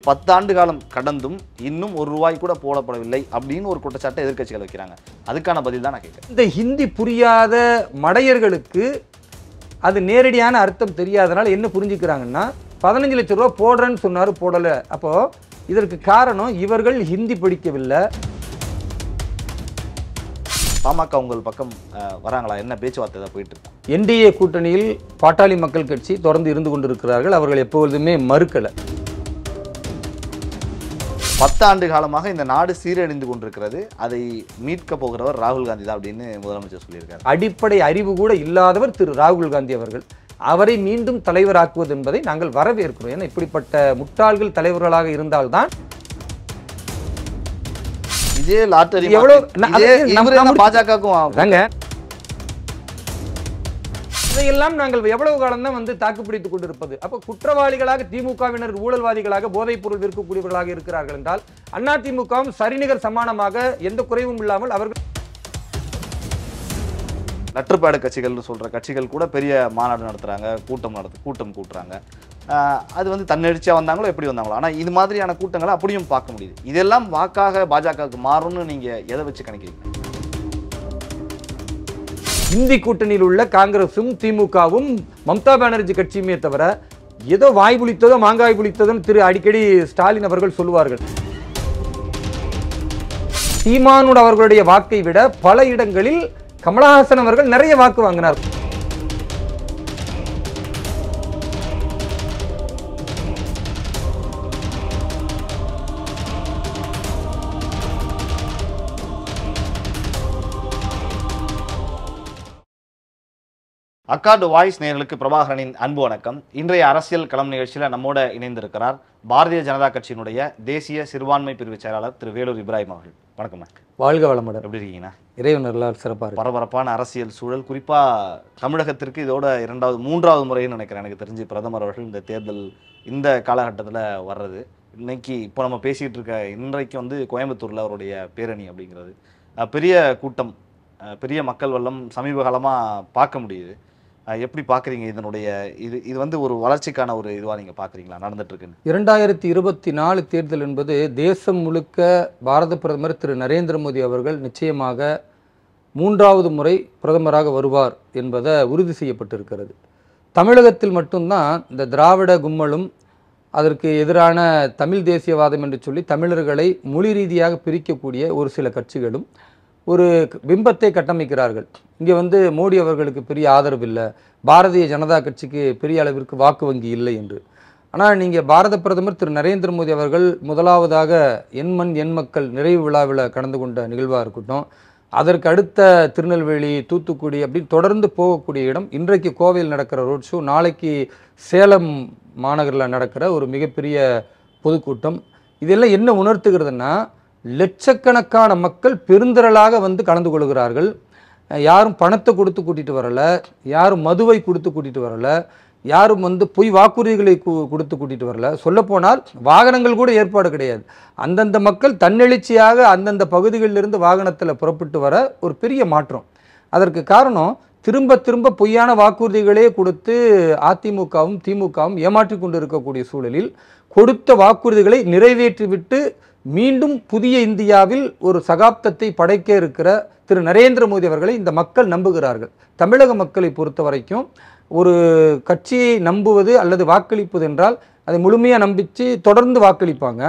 10 ஆண்டு காலம் கடந்தும் இன்னும் ₹1 கூட போடப்படவில்லை அப்படின்னு ஒரு குற்றச்சாட்டை எதிர்க்கட்சிகள் வைக்கிறாங்க. அதுக்கான பதில் தான் நான் கேட்கிறேன். இந்த ஹிந்தி புரியாத மடையர்களுக்கு அது நேரடியான அர்த்தம் தெரியாதனால என்ன புரிஞ்சுக்கிறாங்கன்னா 15 லட்சம் ரூபா போடுறேன்னு சொன்னாரு, போடலை. அப்போ இதற்கு காரணம் இவர்கள் ஹிந்தி படிக்கவில்லை. பாமக உங்கள் பக்கம் வராங்களா? என்ன பேச்சுவார்த்தை தான் போயிட்டு இருக்கு? என்டிஏ கூட்டணியில் பாட்டாளி மக்கள் கட்சி தொடர்ந்து இருந்து கொண்டிருக்கிறார்கள். அவர்கள் எப்பொழுதுமே மறுக்கலை. 10 ஆண்டு காலமாக இந்த நாடு சீரழிந்து கொண்டிருக்கிறது, அதை மீட்க போகிறவர் ராகுல் காந்தி தான் அப்படின்னு முதலமைச்சர் சொல்லியிருக்காரு. அடிப்படை அறிவு கூட இல்லாதவர் திரு ராகுல் காந்தி அவர்கள். அவரை மீண்டும் தலைவராக்குவது என்பதை நாங்கள் வரவேற்கிறோம். ஏன்னா இப்படிப்பட்ட முட்டாள்கள் தலைவர்களாக இருந்தால்தான் இதே லாட்டரி பாஜகவுக்கும் இதையெல்லாம் நாங்கள் எவ்வளவு காலம் தான் தாக்குப்பிடித்துக் கொண்டிருப்பது? அப்ப குற்றவாளிகளாக திமுகவினர் ஊழல்வாதிகளாக போதைப் பொருள் விற்கக்கூடியவர்களாக இருக்கிறார்கள் என்றால் அதிமுகவும் சரிநிகர் சமானமாக எந்த குறைவும் இல்லாமல் அவர்கள் நற்றுப்பாடு கட்சிகள்னு சொல்ற கட்சிகள் கூட பெரிய மாநாடு நடத்துறாங்க, கூட்டம் கூட்டுறாங்க. அது தன்னெழுச்சியா வந்தாங்களோ எப்படி வந்தாங்களோ. ஆனா இது மாதிரியான கூட்டங்களை அப்படியும் பார்க்க முடியுது. இதெல்லாம் வாக்காக பாஜகவுக்கு மாறும்னு நீங்க எதை வச்சு கணக்கிறீங்க? இந்தி கூட்டணியில் உள்ள காங்கிரசும் திமுகவும் மம்தா பானர்ஜி கட்சியுமே தவிர ஏதோ வாய் புளித்ததோ மாங்காய் புளித்ததோ திரு அடிக்கடி ஸ்டாலின் அவர்கள் சொல்லுவார்கள். சீமானோடு அவர்களுடைய வாக்கை விட பல இடங்களில் கமலஹாசன் அவர்கள் நிறைய வாக்கு வாங்கினார். அக்கார்டு வாய்ஸ் நேயர்களுக்கு பிரபாகரனின் அன்பு வணக்கம். இன்றைய அரசியல் களம் நிகழ்ச்சியில் நம்மோட இணைந்திருக்கிறார் பாரதிய ஜனதா கட்சியினுடைய தேசிய சிறுபான்மை பிரிவு செயலாளர் திரு வேலூர் இப்ராஹிம் அவர்கள். வணக்கம். வாழ்க வளமுடன். எப்படி இருக்கீங்கன்னா? இறைவனர்களால் சிறப்பாக. பரபரப்பான அரசியல் சூழல், குறிப்பா தமிழகத்திற்கு இதோட 3வது முறைன்னு நினைக்கிறேன் எனக்கு தெரிஞ்சு பிரதமர் அவர்கள் இந்த தேர்தல் இந்த காலகட்டத்தில் வர்றது. இன்னைக்கு இப்போ நம்ம பேசிகிட்டு இருக்க இன்றைக்கு கோயம்புத்தூரில் அவருடைய பேரணி அப்படிங்கிறது பெரிய கூட்டம், பெரிய மக்கள் வெள்ளம் சமீப காலமாக பார்க்க முடியுது. எப்படி பார்க்குறீங்க இதனுடைய இது ஒரு வளர்ச்சிக்கான ஒரு இதுவாக நீங்கள் பார்க்குறீங்களா நடந்துட்டு இருக்குன்னு? 2024 தேர்தல் என்பது தேசம் முழுக்க பாரத பிரதமர் திரு நரேந்திர மோடி அவர்கள் நிச்சயமாக 3வது முறை பிரதமராக வருவார் என்பதை உறுதி செய்யப்பட்டிருக்கிறது. தமிழகத்தில் மட்டும்தான் இந்த திராவிட கும்மலும் அதற்கு எதிரான தமிழ் தேசியவாதம் என்று சொல்லி தமிழர்களை மொழி ரீதியாக பிரிக்கக்கூடிய ஒரு சில கட்சிகளும் ஒரு பிம்பத்தை கட்டமைக்கிறார்கள். இங்கே மோடி அவர்களுக்கு பெரிய ஆதரவு இல்லை, பாரதிய ஜனதா கட்சிக்கு பெரிய அளவிற்கு வாக்கு வங்கி இல்லை என்று. ஆனால் நீங்கள் பாரத பிரதமர் திரு நரேந்திர மோடி அவர்கள் முதலாவதாக என் மண் என் மக்கள் நிறைவு விழாவில் கலந்து கொண்ட நிகழ்வாக இருக்கட்டும், அதற்கு அடுத்த திருநெல்வேலி, தூத்துக்குடி அப்படின்னு தொடர்ந்து போகக்கூடிய இடம், இன்றைக்கு கோவையில் நடக்கிற ரோட் ஷோ, நாளைக்கு சேலம் மாநகரில் நடக்கிற ஒரு மிகப்பெரிய பொதுக்கூட்டம், இதெல்லாம் என்ன உணர்த்துகிறதுனா லட்சக்கணக்கான மக்கள் பெருந்திரளாக கலந்து கொள்கிறார்கள். யாரும் பணத்தை கொடுத்து கூட்டிகிட்டு வரலை, யாரும் மதுவை கொடுத்து கூட்டிகிட்டு வரலை, யாரும் பொய் வாக்குறுதிகளை கொடுத்து கூட்டிகிட்டு வரல. சொல்லப்போனால் வாகனங்கள் கூட ஏற்பாடு கிடையாது. அந்தந்த மக்கள் தன்னெழுச்சியாக அந்தந்த பகுதிகளிலிருந்து வாகனத்தில் புறப்பட்டு வர ஒரு பெரிய மாற்றம். அதற்கு காரணம் திரும்ப திரும்ப பொய்யான வாக்குறுதிகளே கொடுத்து அதிமுகவும் திமுகவும் ஏமாற்றி கொண்டு இருக்கக்கூடிய சூழலில் கொடுத்த வாக்குறுதிகளை நிறைவேற்றிவிட்டு மீண்டும் புதிய இந்தியாவில் ஒரு சகாப்தத்தை படைக்க இருக்கிற திரு நரேந்திர மோடி அவர்களை இந்த மக்கள் நம்புகிறார்கள். தமிழக மக்களை பொறுத்த வரைக்கும் ஒரு கட்சியை நம்புவது அல்லது வாக்களிப்பது என்றால் அதை முழுமையாக நம்பிச்சு தொடர்ந்து வாக்களிப்பாங்க.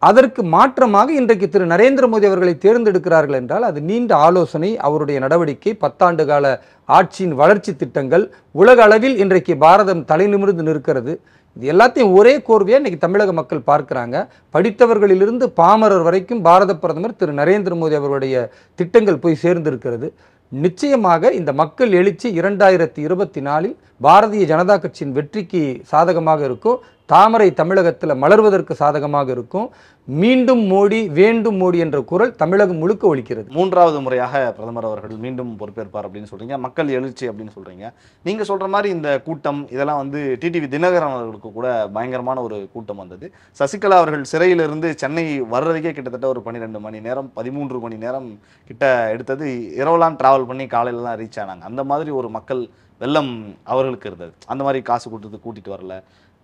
அதற்கு மாற்றமாக இன்றைக்கு திரு நரேந்திர மோடி அவர்களை தேர்ந்தெடுக்கிறார்கள் என்றால் அது நீண்ட ஆலோசனை, அவருடைய நடவடிக்கை, 10 ஆண்டு கால ஆட்சியின் வளர்ச்சி திட்டங்கள், உலக அளவில் இன்றைக்கு பாரதம் தலை நிமிர்ந்து நிற்கிறது. இது எல்லாத்தையும் ஒரே கோர்வையாக இன்றைக்கி தமிழக மக்கள் பார்க்குறாங்க. படித்தவர்களிலிருந்து பாமரர் வரைக்கும் பாரத பிரதமர் திரு நரேந்திர மோடி அவர்களுடைய திட்டங்கள் போய் சேர்ந்திருக்கிறது. நிச்சயமாக இந்த மக்கள் எழுச்சி 2024 பாரதிய ஜனதா கட்சியின் வெற்றிக்கு சாதகமாக இருக்கும். தாமரை தமிழகத்தில் மலர்வதற்கு சாதகமாக இருக்கும். மீண்டும் மோடி, வேண்டும் மோடி என்ற குரல் தமிழகம் முழுக்க ஒலிக்கிறது. 3வது முறையாக பிரதமர் அவர்கள் மீண்டும் பொறுப்பேற்பார் அப்படின்னு சொல்றீங்க, மக்கள் எழுச்சி அப்படின்னு சொல்றீங்க. நீங்க சொல்ற மாதிரி இந்த கூட்டம் இதெல்லாம் டிடிவி தினகரன் அவர்களுக்கு கூட பயங்கரமான ஒரு கூட்டம் வந்தது. சசிகலா அவர்கள் சிறையிலிருந்து சென்னை வர்றதுக்கே கிட்டத்தட்ட ஒரு 12 மணி நேரம் 13 மணி நேரம் கிட்ட எடுத்தது. இரவெல்லாம் டிராவல் பண்ணி காலையிலலாம் ரீச் ஆனாங்க. அந்த மாதிரி ஒரு மக்கள் வெள்ளம் அவர்களுக்கு இருந்தது. அந்த மாதிரி காசு கொடுத்து கூட்டிட்டு வரல.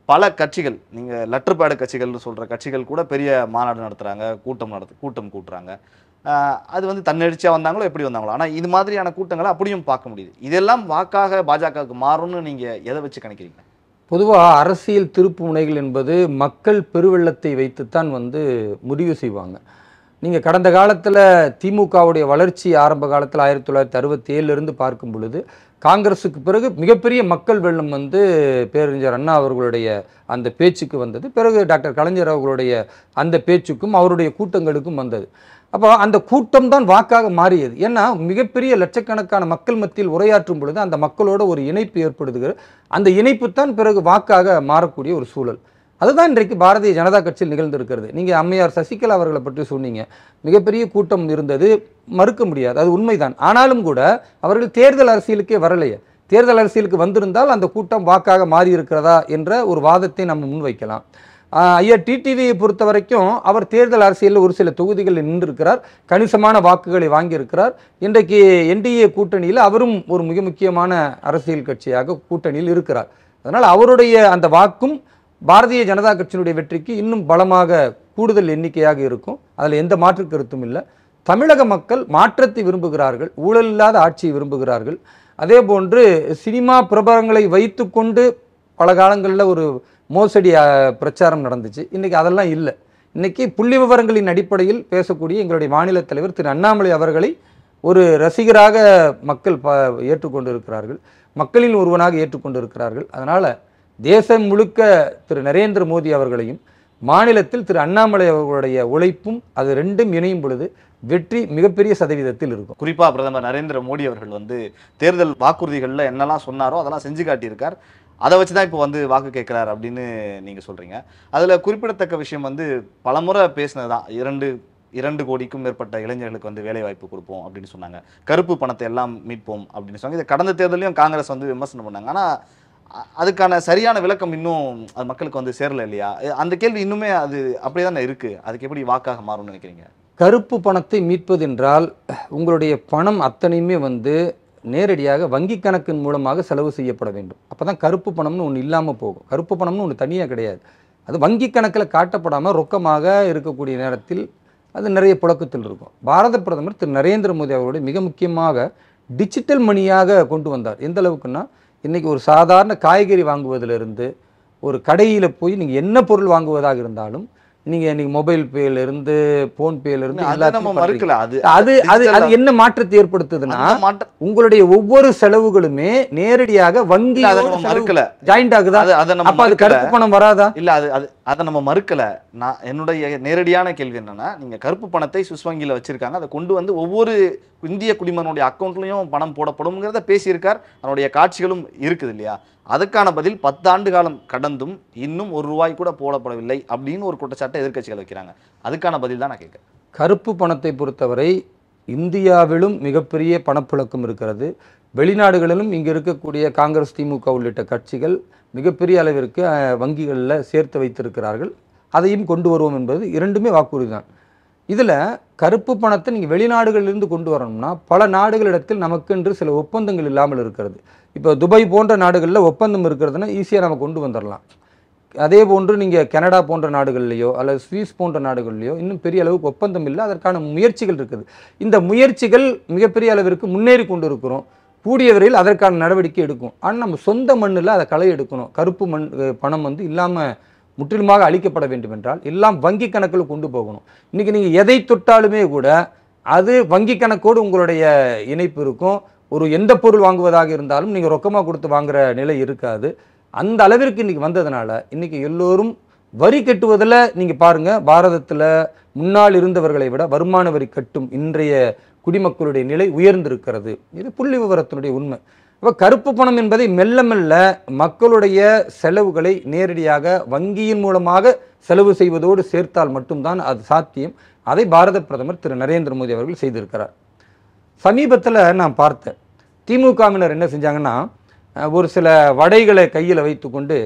பல கட்சிகள், நீங்க லெட்டர் பேடு கட்சிகள்னு சொல்ற கட்சிகள் கூட பெரிய மாநாடு நடத்துறாங்க, கூட்டம் கூட்டுறாங்க. அது வந்து தன்னெழுச்சியா வந்தாங்களோ எப்படி வந்தாங்களோ, ஆனா இது மாதிரியான கூட்டங்களை அப்படியும் பார்க்க முடியுது. இதெல்லாம் வாக்காக பாஜகவுக்கு மாறும்னு நீங்க எதை வச்சு கணிக்கிறீங்க? பொதுவா அரசியல் திருப்பு முனைகள் என்பது மக்கள் பெருவெள்ளத்தை வைத்துத்தான் வந்து முடிவு செய்வாங்க. நீங்க கடந்த காலத்துல திமுகவுடைய வளர்ச்சி ஆரம்ப காலத்துல 1967 இருந்து பார்க்கும் பொழுது, காங்கிரசுக்கு பிறகு மிகப்பெரிய மக்கள் வெள்ளம் வந்து பேரறிஞர் அண்ணா அவர்களுடைய அந்த பேச்சுக்கு வந்தது. பிறகு டாக்டர் கலைஞர் அவர்களுடைய அந்த பேச்சுக்கும் அவருடைய கூட்டங்களுக்கும் வந்தது. அப்போ அந்த கூட்டம் தான் வாக்காக மாறியது. ஏன்னா மிகப்பெரிய லட்சக்கணக்கான மக்கள் மத்தியில் உரையாற்றும் பொழுது அந்த மக்களோட ஒரு இணைப்பு ஏற்படுத்துகிற அந்த இணைப்பு தான் பிறகு வாக்காக மாறக்கூடிய ஒரு சூழல். அதுதான் இன்றைக்கு பாரதிய ஜனதா கட்சியில் நிகழ்ந்திருக்கிறது. நீங்க அம்மையார் சசிகலா அவர்களை பற்றி சொன்னீங்க. மிகப்பெரிய கூட்டம் இருந்தது, மறுக்க முடியாது, அது உண்மைதான். ஆனாலும் கூட அவர்கள் தேர்தல் அரசியலுக்கே வரலையே. தேர்தல் அரசியலுக்கு வந்திருந்தால் அந்த கூட்டம் வாக்காக மாறி இருக்கிறதா என்ற ஒரு வாதத்தை நம்ம முன்வைக்கலாம். ஐயா டிடிவியை பொறுத்த வரைக்கும் அவர் தேர்தல் அரசியலில் ஒரு சில தொகுதிகளில் நின்றிருக்கிறார், கணிசமான வாக்குகளை வாங்கியிருக்கிறார். இன்றைக்கு என்டிஏ கூட்டணியில் அவரும் ஒரு மிக முக்கியமான அரசியல் கட்சியாக கூட்டணியில் இருக்கிறார். அதனால் அவருடைய அந்த வாக்கும் பாரதிய ஜனதா கட்சியினுடைய வெற்றிக்கு இன்னும் பலமாக கூடுதல் எண்ணிக்கையாக இருக்கும். அதில் எந்த மாற்று கருத்தும் இல்லை. தமிழக மக்கள் மாற்றத்தை விரும்புகிறார்கள், ஊழல் இல்லாத ஆட்சியை விரும்புகிறார்கள். அதே போன்று சினிமா பிரபலங்களை வைத்துக்கொண்டு பல காலங்களில் ஒரு மோசடி பிரச்சாரம் நடந்துச்சு. இன்றைக்கி அதெல்லாம் இல்லை. இன்றைக்கி புள்ளி விவரங்களின் அடிப்படையில் பேசக்கூடிய எங்களுடைய மாநில தலைவர் திரு அண்ணாமலை அவர்களை ஒரு ரசிகராக மக்கள் ஏற்றுக்கொண்டு இருக்கிறார்கள், மக்களின் ஒருவனாக ஏற்றுக்கொண்டு இருக்கிறார்கள். அதனால் தேசம் முழுக்க திரு நரேந்திர மோடி அவர்களையும் மாநிலத்தில் திரு அண்ணாமலை அவர்களுடைய உழைப்பும் அது ரெண்டும் இணையும் பொழுது வெற்றி மிகப்பெரிய சதவீதத்தில் இருக்கும். குறிப்பாக பிரதமர் நரேந்திர மோடி அவர்கள் வந்து தேர்தல் வாக்குறுதிகளில் என்னெல்லாம் சொன்னாரோ அதெல்லாம் செஞ்சு காட்டியிருக்கார். அதை வச்சு தான் இப்போ வந்து வாக்கு கேட்குறாரு அப்படின்னு நீங்கள் சொல்கிறீங்க. அதில் குறிப்பிடத்தக்க விஷயம் வந்து பலமுறை பேசினது தான், 2 கோடிக்கும் மேற்பட்ட இளைஞர்களுக்கு வந்து வேலை வாய்ப்பு கொடுப்போம் அப்படின்னு சொன்னாங்க, கருப்பு பணத்தை எல்லாம் மீட்போம் அப்படின்னு சொன்னாங்க. இதை கடந்த தேர்தலையும் காங்கிரஸ் வந்து விமர்சனம் பண்ணாங்க. ஆனால் அதுக்கான சரியான விளக்கம் இன்னும் அது மக்களுக்கு வந்து சேரல இல்லையா? அந்த கேள்வி இன்னுமே அது அப்படியே தானே இருக்குது. அதுக்கு எப்படி வாக்காக மாறும்னு நினைக்கிறீங்க? கருப்பு பணத்தை மீட்பது என்றால் உங்களுடைய பணம் அத்தனையுமே வந்து நேரடியாக வங்கி கணக்கின் மூலமாக செலவு செய்யப்பட வேண்டும். அப்போ தான் கருப்பு பணம்னு ஒன்று இல்லாமல் போகும். கருப்பு பணம்னு ஒன்று தனியாக கிடையாது. அது வங்கி கணக்கில் காட்டப்படாமல் ரொக்கமாக இருக்கக்கூடிய நேரத்தில் அது நிறைய புழக்கத்தில் இருக்கும். பாரத பிரதமர் திரு நரேந்திர மோடி அவர்களுடைய மிக முக்கியமாக டிஜிட்டல் மணியாக கொண்டு வந்தார். எந்த அளவுக்குன்னா இன்றைக்கி ஒரு சாதாரண காய்கறி வாங்குவதிலிருந்து ஒரு கடையில் போய் நீங்கள் என்ன பொருள் வாங்குவதாக இருந்தாலும் நீங்கள் மொபைல் பேலேருந்து ஃபோன்பேலேருந்து அது என்ன மாற்றத்தை ஏற்படுத்துதுன்னா உங்களுடைய ஒவ்வொரு செலவுகளுமே நேரடியாக வங்கி ஜாயிண்ட் ஆகுதா? அப்ப அது கருப்பு பணம் வராதா? இல்ல அதை நம்ம மறுக்கல. நான் என்னுடைய நேரடியான கேள்வி என்னன்னா, நீங்க கருப்பு பணத்தை சுவிஸ் வங்கியில வச்சிருக்காங்க, அதை கொண்டு வந்து ஒவ்வொரு இந்திய குடிமகனுடைய அக்கௌண்ட்லயும் பணம் போடப்படும்ங்கிறத பேசியிருக்கார். அதனுடைய காட்சிகளும் இருக்குது இல்லையா? அதுக்கான பதில் 10 ஆண்டு காலம் கடந்தும் இன்னும் ₹1 கூட போடப்படவில்லை அப்படின்னு ஒரு குற்றச்சாட்டை எதிர்க்கட்சிகள் வைக்கிறாங்க. அதுக்கான பதில் தான் நான் கேட்கிறேன். கருப்பு பணத்தை பொறுத்தவரை இந்தியாவிலும் மிகப்பெரிய பணப்புழக்கம் இருக்கிறது. வெளிநாடுகளிலும் இங்கே இருக்கக்கூடிய காங்கிரஸ், திமுக உள்ளிட்ட கட்சிகள் மிகப்பெரிய அளவிற்கு வங்கிகளில் சேர்த்து வைத்திருக்கிறார்கள். அதையும் கொண்டு வருவோம் என்பது இரண்டுமே வாக்குறுதி தான். இதில் கருப்பு பணத்தை நீங்கள் வெளிநாடுகளிலிருந்து கொண்டு வரணும்னா பல நாடுகளிடத்தில் நமக்கென்று சில ஒப்பந்தங்கள் இல்லாமல் இருக்கிறது. இப்போ துபாய் போன்ற நாடுகளில் ஒப்பந்தம் இருக்கிறதுனா ஈஸியாக நம்ம கொண்டு வந்துடலாம். அதே போன்று நீங்கள் கனடா போன்ற நாடுகள்லையோ அல்லது சுவிஸ் போன்ற நாடுகள்லையோ இன்னும் பெரிய அளவுக்கு ஒப்பந்தம் இல்லை. அதற்கான முயற்சிகள் இருக்குது. இந்த முயற்சிகள் மிகப்பெரிய அளவிற்கு முன்னேறி கொண்டு இருக்கிறோம். கூடிய விரைவில் அதற்கான நடவடிக்கை எடுக்கும். ஆனால் நம்ம சொந்த மண்ணில் அதை களை எடுக்கணும். கருப்பு பணம் வந்து இல்லாமல் முற்றிலுமாக அளிக்கப்பட வேண்டும் என்றால் எல்லாம் வங்கி கணக்கில் கொண்டு போகணும். இன்றைக்கி நீங்கள் எதை தொட்டாலுமே கூட அது வங்கி கணக்கோடு உங்களுடைய இணைப்பு இருக்கும். ஒரு எந்த பொருள் வாங்குவதாக இருந்தாலும் நீங்கள் ரொக்கமாக கொடுத்து வாங்குகிற நிலை இருக்காது. அந்த அளவிற்கு இன்றைக்கி வந்ததுனால இன்றைக்கி எல்லோரும் வரி கட்டுவதில் நீங்கள் பாருங்கள், பாரதத்தில் முன்னால் இருந்தவர்களை விட வருமான வரி கட்டும் இன்றைய குடிமக்களுடைய நிலை உயர்ந்திருக்கிறது. இது புள்ளி விவரத்தினுடைய உண்மை. அப்போ கருப்பு பணம் என்பதை மெல்ல மெல்ல மக்களுடைய செலவுகளை நேரடியாக வங்கியின் மூலமாக செலவு செய்வதோடு சேர்த்தால் மட்டும்தான் அது சாத்தியம். அதை பாரத பிரதமர் திரு நரேந்திர மோடி அவர்கள் செய்திருக்கிறார். சமீபத்தில் நான் பார்த்தேன், திமுகவினர் என்ன செஞ்சாங்கன்னா, ஒரு சில வடைகளை கையில் வைத்துக்கொண்டு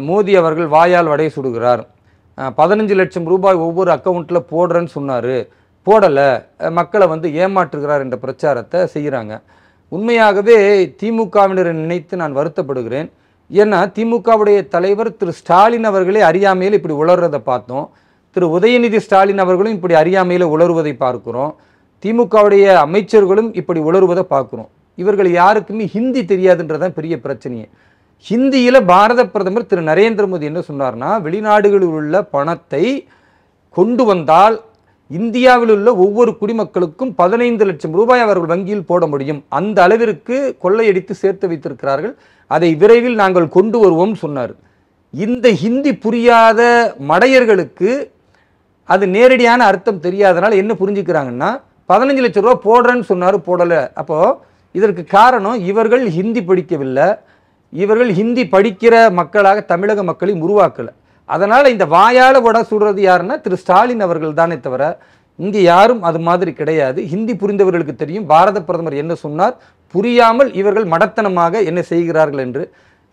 மோடி அவர்கள் வாயால் வடை சுடுகிறார், 15 லட்சம் ரூபாய் ஒவ்வொரு அக்கௌண்ட்டில் போடுறேன்னு சொன்னார், போடலை, மக்களை வந்து ஏமாற்றுகிறார் என்ற பிரச்சாரத்தை செய்கிறாங்க. உண்மையாகவே திமுகவினரை நினைத்து நான் வருத்தப்படுகிறேன். ஏன்னா திமுகவுடைய தலைவர் திரு ஸ்டாலின் அவர்களே அறியாமையில் இப்படி உளர்றதை பார்த்தோம். திரு உதயநிதி ஸ்டாலின் அவர்களும் இப்படி அறியாமையில் உளறுவதை பார்க்கிறோம். திமுகவுடைய அமைச்சர்களும் இப்படி உளறுவதை பார்க்குறோம். இவர்கள் யாருக்குமே ஹிந்தி தெரியாதுன்றதான் பெரிய பிரச்சனையே. ஹிந்தியில் பாரத பிரதமர் திரு நரேந்திர மோடி என்ன சொன்னார்னா, வெளிநாடுகளில் உள்ள பணத்தை கொண்டு வந்தால் இந்தியாவில் உள்ள ஒவ்வொரு குடிமக்களுக்கும் 15 லட்சம் ரூபாய் அவர்கள் வங்கியில் போட முடியும். அந்த அளவிற்கு கொள்ளையடித்து சேர்த்து வைத்திருக்கிறார்கள். அதை விரைவில் நாங்கள் கொண்டு வருவோம் சொன்னார். இந்த ஹிந்தி புரியாத மடையர்களுக்கு அது நேரடியான அர்த்தம் தெரியாதனால என்ன புரிஞ்சுக்கிறாங்கன்னா, 15 லட்சம் ரூபா போடுறேன்னு சொன்னார், போடலை. அப்போது இதற்கு காரணம் இவர்கள் ஹிந்தி படிக்கவில்லை, இவர்கள் ஹிந்தி படிக்கிற மக்களாக தமிழக மக்களையும் உருவாக்கலை. அதனால் இந்த வாயால் வட சுடுறது யாருன்னா திரு ஸ்டாலின் அவர்கள் தானே தவிர இங்கே யாரும் அது மாதிரி கிடையாது. ஹிந்தி புரிந்தவர்களுக்கு தெரியும் பாரத பிரதமர் என்ன சொன்னார், புரியாமல் இவர்கள் மடத்தனமாக என்ன செய்கிறார்கள் என்று.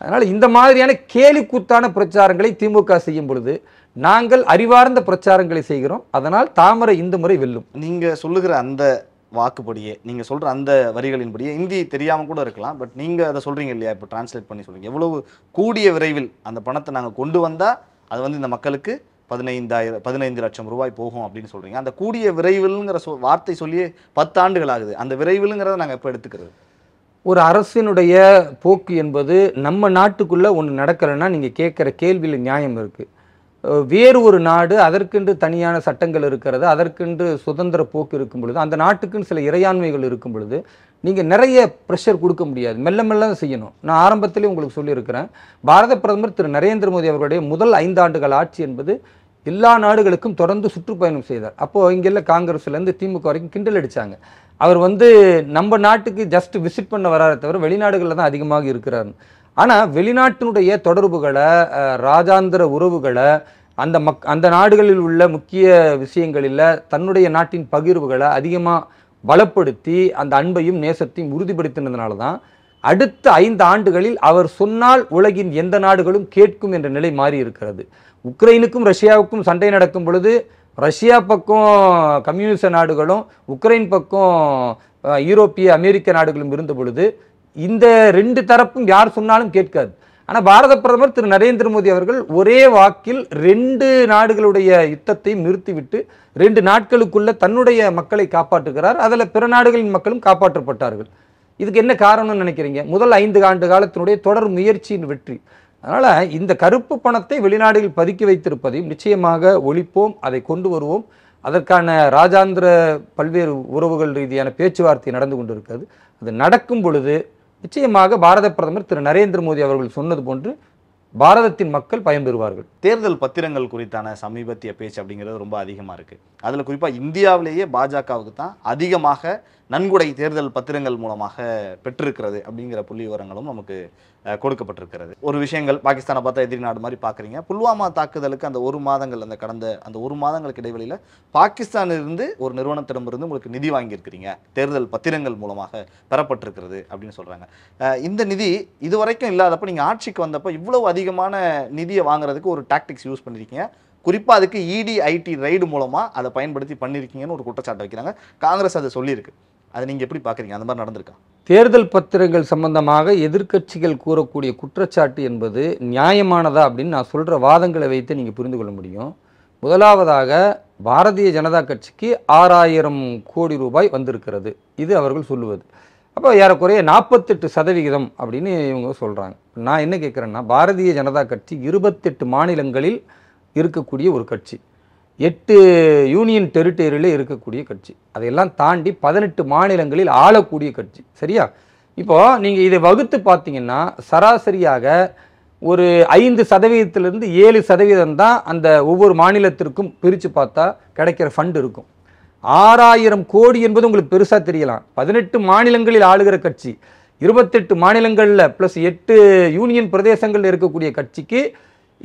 அதனால் இந்த மாதிரியான கேலிக்கூத்தான பிரச்சாரங்களை திமுக செய்யும் பொழுது நாங்கள் அறிவார்ந்த பிரச்சாரங்களை செய்கிறோம். அதனால் தாமரை இந்த முறை வெல்லும். நீங்கள் சொல்லுகிற அந்த வாக்குப்படியே, நீங்கள் சொல்கிற அந்த வரிகளின்படியே ஹிந்தி தெரியாமல் கூட இருக்கலாம், பட் நீங்கள் அதை சொல்கிறீங்க இல்லையா, இப்போ டிரான்ஸ்லேட் பண்ணி சொல்கிறீங்க. எவ்வளவு கூடிய விரைவில் அந்த பணத்தை நாங்கள் கொண்டு வந்தால் அது வந்து இந்த மக்களுக்கு 15 லட்சம் ரூபாய் போகும் அப்படின்னு சொல்கிறீங்க. அந்த கூடிய விரைவில்ங்கிற வார்த்தை சொல்லியே 10 ஆண்டுகள் ஆகுது. அந்த விரைவில்ங்கிறத நாங்கள் எப்போ எடுத்துக்கிறது? ஒரு அரசினுடைய போக்கு என்பது நம்ம நாட்டுக்குள்ளே ஒன்று நடக்கலைன்னா நீங்கள் கேட்குற கேள்வியில் நியாயம் இருக்குது. வேறு ஒரு நாடு அதற்கென்று தனியான சட்டங்கள் இருக்கிறது, அதற்கென்று சுதந்திர போக்கு இருக்கும் பொழுது, அந்த நாட்டுக்குன்னு சில இறையாண்மைகள் இருக்கும் பொழுது நீங்கள் நிறைய ப்ரெஷர் கொடுக்க முடியாது, மெல்ல மெல்ல செய்யணும். நான் ஆரம்பத்திலே உங்களுக்கு சொல்லியிருக்கிறேன், பாரத பிரதமர் திரு நரேந்திர மோடி அவர்களுடைய முதல் 5 ஆண்டுகள் ஆட்சி என்பது எல்லா நாடுகளுக்கும் தொடர்ந்து சுற்றுப்பயணம் செய்தார். அப்போது இங்கெல்லாம் காங்கிரஸ்லேருந்து திமுக வரைக்கும் கிண்டல் அடித்தாங்க. அவர் வந்து நம்ம நாட்டுக்கு ஜஸ்ட் விசிட் பண்ண வராத தவிர வெளிநாடுகளில் தான் அதிகமாக இருக்கிறார். ஆனால் வெளிநாட்டினுடைய தொடர்புகளை, ராஜாந்திர உறவுகளை, அந்த நாடுகளில் உள்ள முக்கிய விஷயங்களில் தன்னுடைய நாட்டின் பகிர்வுகளை அதிகமாக பலப்படுத்தி அந்த அன்பையும் நேசத்தையும் உறுதிப்படுத்தினதுனால தான் அடுத்த 5 ஆண்டுகளில் அவர் சொன்னால் உலகின் எந்த நாடுகளும் கேட்கும் என்ற நிலை மாறி இருக்கிறது. உக்ரைனுக்கும் ரஷ்யாவுக்கும் சண்டை நடக்கும் பொழுது ரஷ்யா பக்கம் கம்யூனிச நாடுகளும் உக்ரைன் பக்கம் யூரோப்பிய அமெரிக்க நாடுகளும் இருந்த பொழுது இந்த 2 தரப்பும் யார் சொன்னாலும் கேட்காது. ஆனால் பாரத பிரதமர் திரு நரேந்திர மோடி அவர்கள் ஒரே வாக்கில் 2 நாடுகளுடைய யுத்தத்தையும் நிறுத்திவிட்டு 2 நாட்களுக்குள்ள தன்னுடைய மக்களை காப்பாற்றுகிறார். அதில் பிற நாடுகளின் மக்களும் காப்பாற்றப்பட்டார்கள். இதுக்கு என்ன காரணம்னு நினைக்கிறீங்க? முதல் 5 ஆண்டு காலத்தினுடைய தொடர் முயற்சியின் வெற்றி. அதனால் இந்த கருப்பு பணத்தை வெளிநாடுகளில் பதுக்கி வைத்திருப்பதையும் நிச்சயமாக ஒழிப்போம், அதை கொண்டு வருவோம். அதற்கான ராஜாந்திர பல்வேறு உறவுகள் ரீதியான பேச்சுவார்த்தை நடந்து கொண்டிருக்கிறது. அது நடக்கும் பொழுது நிச்சயமாக பாரத பிரதமர் திரு நரேந்திர மோடி அவர்கள் சொன்னது போன்று பாரதத்தின் மக்கள் பயன்பெறுவார்கள். தேர்தல் பத்திரங்கள் குறித்தான சமீபத்திய பேச்சு அப்படிங்கிறது ரொம்ப அதிகமாக இருக்குது. அதில் குறிப்பாக இந்தியாவிலேயே பாஜகவுக்கு தான் அதிகமாக நன்கொடை தேர்தல் பத்திரங்கள் மூலமாக பெற்றிருக்கிறது அப்படிங்கிற புள்ளி விவரங்களும் நமக்கு கொடுக்கப்பட்டிருக்கிறது. ஒரு விஷயங்கள் பாகிஸ்தானை பார்த்தா எதிரி நாடு மாதிரி பார்க்குறீங்க. புல்வாமா தாக்குதலுக்கு அந்த 1 மாதங்கள், அந்த 1 மாதங்களுக்கு இடைவெளியில் பாகிஸ்தானிலிருந்து ஒரு நிறுவனத்திடமிருந்து உங்களுக்கு நிதி வாங்கியிருக்கிறீங்க, தேர்தல் பத்திரங்கள் மூலமாக பெறப்பட்டிருக்கிறது அப்படின்னு சொல்கிறாங்க. இந்த நிதி இதுவரைக்கும் இல்லாதப்போ நீங்கள் ஆட்சிக்கு வந்தப்போ இவ்வளவு அதிகமான நிதியை வாங்குறதுக்கு ஒரு டாக்டிக்ஸ் யூஸ் பண்ணியிருக்கீங்க. குறிப்பாக அதுக்கு இடி ஐடி ரைடு மூலமாக அதை பயன்படுத்தி பண்ணியிருக்கீங்கன்னு ஒரு குற்றச்சாட்டு வைக்கிறாங்க. காங்கிரஸ் அதை சொல்லியிருக்கு. அதை நீங்கள் எப்படி பார்க்குறீங்க? அந்த மாதிரி நடந்திருக்கா? தேர்தல் பத்திரங்கள் சம்பந்தமாக எதிர்க்கட்சிகள் கூறக்கூடிய குற்றச்சாட்டு என்பது நியாயமானதா அப்படின்னு நான் சொல்கிற வாதங்களை வைத்து நீங்கள் புரிந்து கொள்ள முடியும். முதலாவதாக பாரதிய ஜனதா கட்சிக்கு 6000 கோடி ரூபாய் வந்திருக்கிறது, இது அவர்கள் சொல்லுவது. அப்போ ஏறக்குறைய 48% அப்படின்னு இவங்க சொல்கிறாங்க. நான் என்ன கேட்குறேன்னா, பாரதிய ஜனதா கட்சி 28 மாநிலங்களில் இருக்கக்கூடிய ஒரு கட்சி, 8 யூனியன் டெரிட்டரியில் இருக்கக்கூடிய கட்சி, அதையெல்லாம் தாண்டி 18 மாநிலங்களில் ஆளக்கூடிய கட்சி. சரியா? இப்போது நீங்கள் இதை வகுத்து பார்த்தீங்கன்னா சராசரியாக ஒரு 5%லிருந்து 7% தான் அந்த ஒவ்வொரு மாநிலத்திற்கும் பிரித்து பார்த்தா கிடைக்கிற ஃபண்ட் இருக்கும். 6000 கோடி என்பது உங்களுக்கு பெருசாக தெரியலாம். 18 மாநிலங்களில் ஆளுகிற கட்சி, 28 மாநிலங்களில் ப்ளஸ் 8 யூனியன் பிரதேசங்களில் இருக்கக்கூடிய கட்சிக்கு